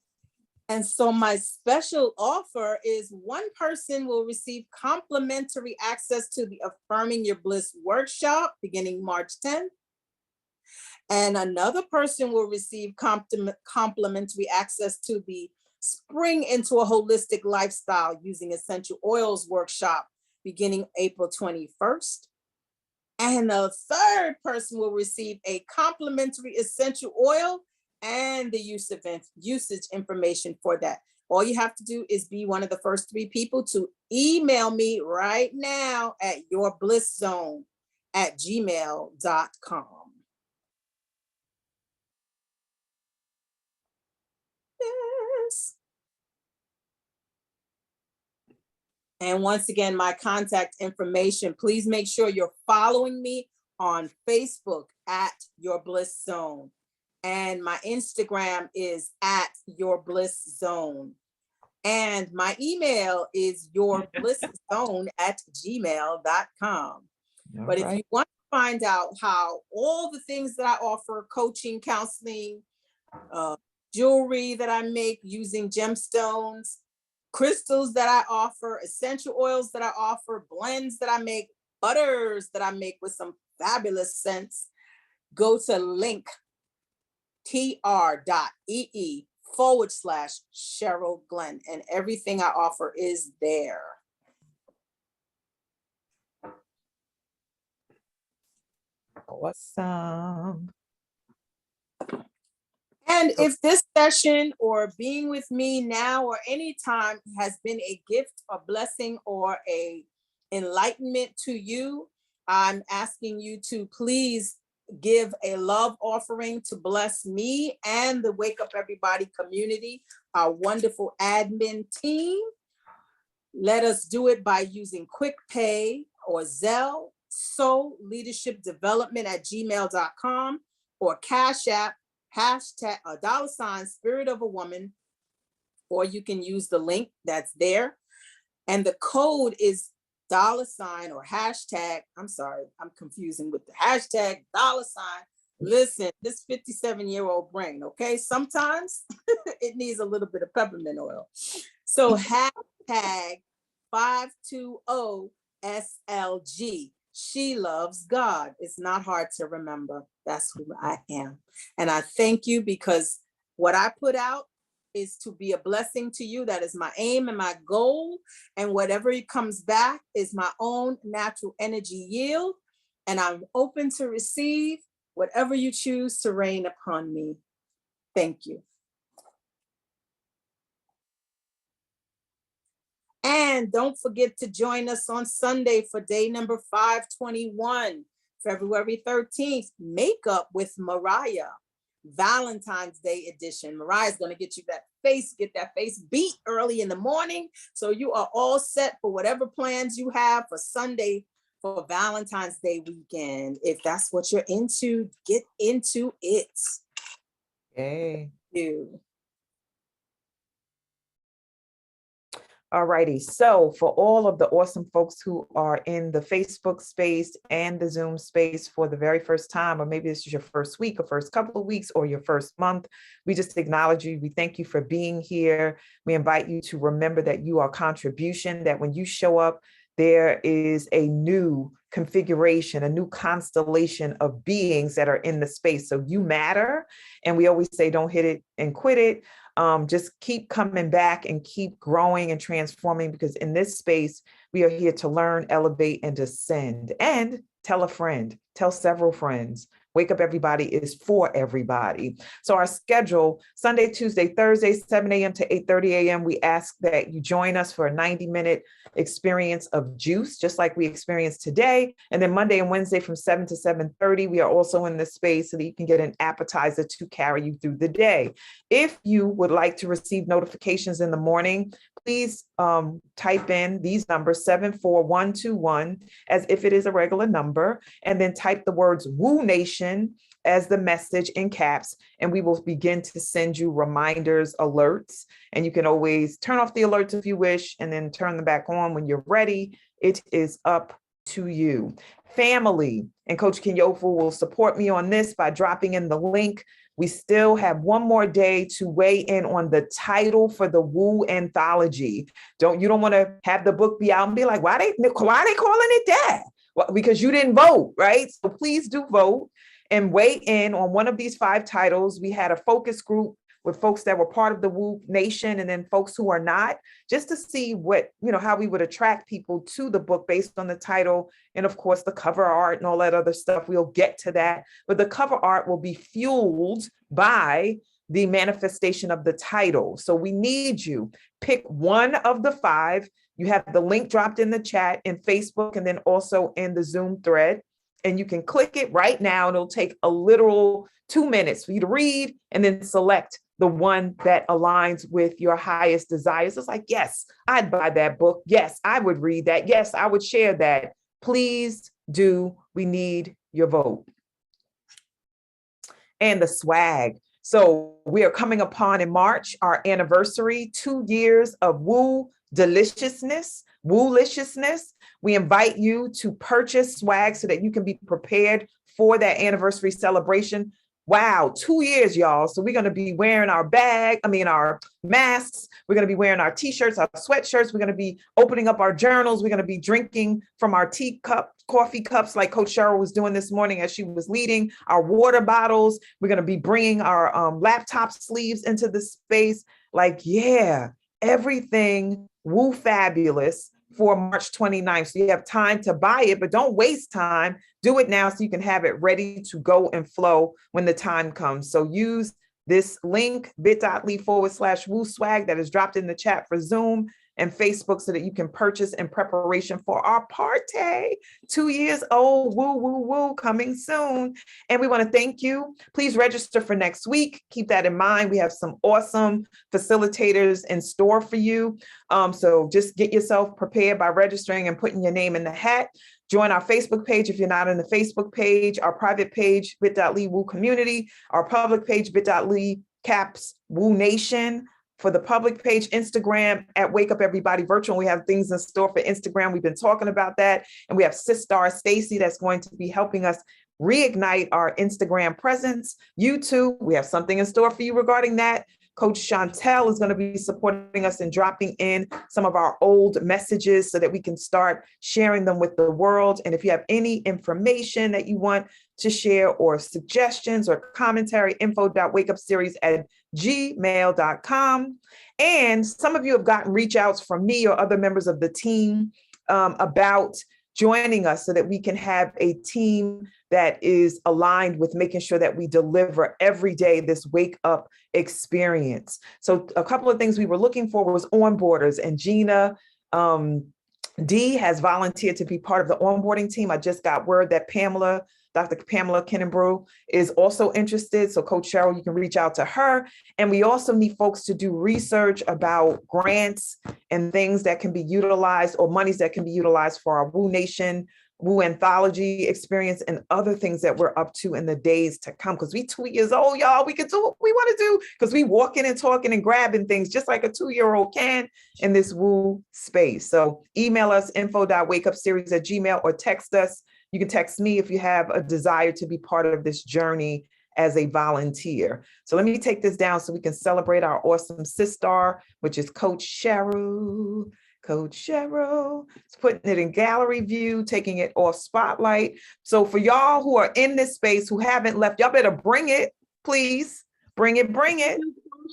And so my special offer is one person will receive complimentary access to the Affirming Your Bliss workshop beginning March 10th. And another person will receive complimentary access to the Spring into a Holistic Lifestyle Using Essential Oils workshop beginning April 21st. And a third person will receive a complimentary essential oil and the usage information for that. All you have to do is be one of the first 3 people to email me right now at yourblisszone@gmail.com. Yes. And once again, my contact information, please make sure you're following me on Facebook at Your Bliss Zone. And my Instagram is at Your Bliss Zone. And my email is yourblisszone@gmail.com. But if you want to find out how all the things that I offer, coaching, counseling, jewelry that I make using gemstones, crystals that I offer, essential oils that I offer, blends that I make, butters that I make with some fabulous scents, go to linktr.ee/Sheryl Glenn, and everything I offer is there. Awesome. And if this session or being with me now or anytime has been a gift, a blessing, or a enlightenment to you, I'm asking you to please give a love offering to bless me and the Wake Up Everybody community, our wonderful admin team. Let us do it by using QuickPay or Zelle, Soul Leadership Development @gmail.com, or Cash App, hashtag $Spirit of a Woman, or you can use the link that's there. And the code is $ or hashtag, I'm sorry, I'm confusing with the hashtag $. Listen, this 57-year-old brain, okay? Sometimes it needs a little bit of peppermint oil. So hashtag 520SLG. She loves God. It's not hard to remember. That's who I am. And I thank you because what I put out is to be a blessing to you. That is my aim and my goal. And whatever comes back is my own natural energy yield. And I'm open to receive whatever you choose to rain upon me. Thank you. And don't forget to join us on Sunday for day number 521, February 13th, Makeup with Mariah, Valentine's Day edition. Mariah's going to get you that face beat early in the morning. So you are all set for whatever plans you have for Sunday for Valentine's Day weekend. If that's what you're into, get into it. Hey. Thank you. All righty. So for all of the awesome folks who are in the Facebook space and the Zoom space for the very first time, or maybe this is your first week or first couple of weeks or your first month, we just acknowledge you. We thank you for being here. We invite you to remember that you are contribution, that when you show up, there is a new configuration, a new constellation of beings that are in the space. So you matter. And we always say, don't hit it and quit it. Just keep coming back and keep growing and transforming, because in this space, we are here to learn, elevate, and ascend. And tell a friend, tell several friends. Wake Up Everybody is for everybody. So our schedule, Sunday, Tuesday, Thursday, 7 a.m. to 8:30 a.m. We ask that you join us for a 90-minute experience of juice, just like we experienced today. And then Monday and Wednesday from 7 to 7:30, we are also in this space so that you can get an appetizer to carry you through the day. If you would like to receive notifications in the morning, please type in these numbers, 74121, as if it is a regular number, and then type the words Woo Nation as the message in caps, and we will begin to send you reminders, alerts, and you can always turn off the alerts if you wish, and then turn them back on when you're ready. It is up to you. Family, and Coach Kenyofu will support me on this by dropping in the link We still have one more day to weigh in on the title for the Woo anthology. You don't want to have the book be out and be like, why they calling it that? Well, because you didn't vote, right? So please do vote and weigh in on one of these 5 titles. We had a focus group with folks that were part of the Woo Nation and then folks who are not, just to see what, how we would attract people to the book based on the title. And of course, the cover art and all that other stuff, we'll get to that. But the cover art will be fueled by the manifestation of the title. So we need you. Pick one of the 5. You have the link dropped in the chat in Facebook and then also in the Zoom thread. And you can click it right now. And it'll take a literal 2 minutes for you to read and then select the one that aligns with your highest desires. It's like, yes, I'd buy that book. Yes, I would read that. Yes, I would share that. Please do. We need your vote. And the swag. So we are coming upon in March, our anniversary, 2 years of Woo deliciousness, Woo-liciousness. We invite you to purchase swag so that you can be prepared for that anniversary celebration. Wow, 2 years, y'all. So we're going to be wearing our our masks. We're going to be wearing our t-shirts, our sweatshirts. We're going to be opening up our journals. We're going to be drinking from our coffee cups like Coach Sheryl was doing this morning as she was leading, our water bottles. We're going to be bringing our laptop sleeves into the space. Like, yeah, everything Woo fabulous for March 29th. So you have time to buy it, but don't waste time. Do it now so you can have it ready to go and flow when the time comes. So use this link, bit.ly/Woo swag that is dropped in the chat for Zoom and Facebook so that you can purchase in preparation for our party. 2 years old, woo, woo, woo, coming soon. And we want to thank you. Please register for next week. Keep that in mind. We have some awesome facilitators in store for you. So just get yourself prepared by registering and putting your name in the hat. Join our Facebook page if you're not in the Facebook page, our private page, bit.ly Woo Community, our public page, bit.ly caps Woo Nation. For the public page, Instagram at Wake Up Everybody Virtual. We have things in store for Instagram. We've been talking about that. And we have Sister Stacy that's going to be helping us reignite our Instagram presence. YouTube, we have something in store for you regarding that. Coach Chantel is going to be supporting us and dropping in some of our old messages so that we can start sharing them with the world. And if you have any information that you want to share or suggestions or commentary, info.wakeupseries@gmail.com. And some of you have gotten reach outs from me or other members of the team about joining us so that we can have a team that is aligned with making sure that we deliver every day this wake up experience. So a couple of things we were looking for was onboarders, and Gina D has volunteered to be part of the onboarding team. I just got word that Dr. Pamela Kinnebrew is also interested. So Coach Sheryl, you can reach out to her. And we also need folks to do research about grants and things that can be utilized or monies that can be utilized for our Woo Nation, Woo Anthology experience and other things that we're up to in the days to come. Because we 2 years old, y'all, we can do what we want to do because we walking and talking and grabbing things just like a 2-year-old can in this Woo space. So email us info.wakeupseries@gmail or text us. You can text me if you have a desire to be part of this journey as a volunteer. So let me take this down so we can celebrate our awesome sister, which is Coach Sheryl. Coach Sheryl, it's putting it in gallery view, taking it off spotlight. So for y'all who are in this space who haven't left, y'all better bring it, please. Bring it, bring it.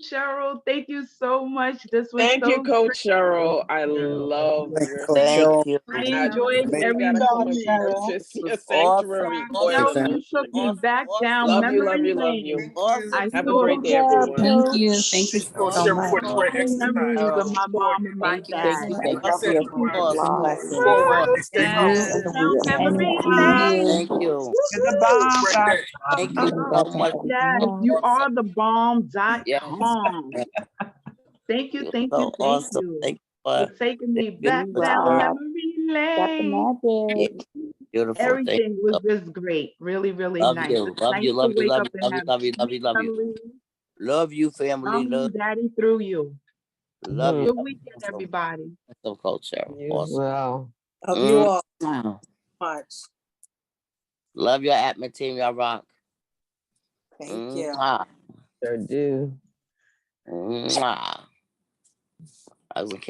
Sheryl, thank you so much. This was Thank you, Coach Sheryl. I love your Thank you. I enjoyed every gotta come up moment. here. It's your Awesome. sanctuary. Cheryl, you took me back down Love you, love memory you, love you. lane. Awesome. I Have a saw great day, everyone. Thank you. Thank you Coach so Sheryl much. for the great old exercise. memories of my mom and my Thank you. dad. Thank I you for said your before I beautiful blessings. forward and stay You humble. Yes, and the Mount Woo Memory, family. hey. Thank you. You're the bomb, Great Doc. day. Thank you Be so back in much. every Yes, you month. are Awesome. the Yes. bomb.com. Thank you, You're thank you, so thank awesome. you Thank you for for taking me being back You down rock. memory Got the lane. yeah, magic. beautiful. Thank Everything you. was just great. Really, really Love nice. you. It's Love nice you. to Love you. wake Love up you. and Love you. have Love you. Love sweet you. Love you. memories. Love you, family. Mommy Love, and daddy through you. love you. Good weekend, Awesome. everybody. Awesome, Coach Cheryl. You as Awesome. well. Love you all Mm. much. Love your admin team. Y'all rock. Thank you. Sure do. Mwah. I was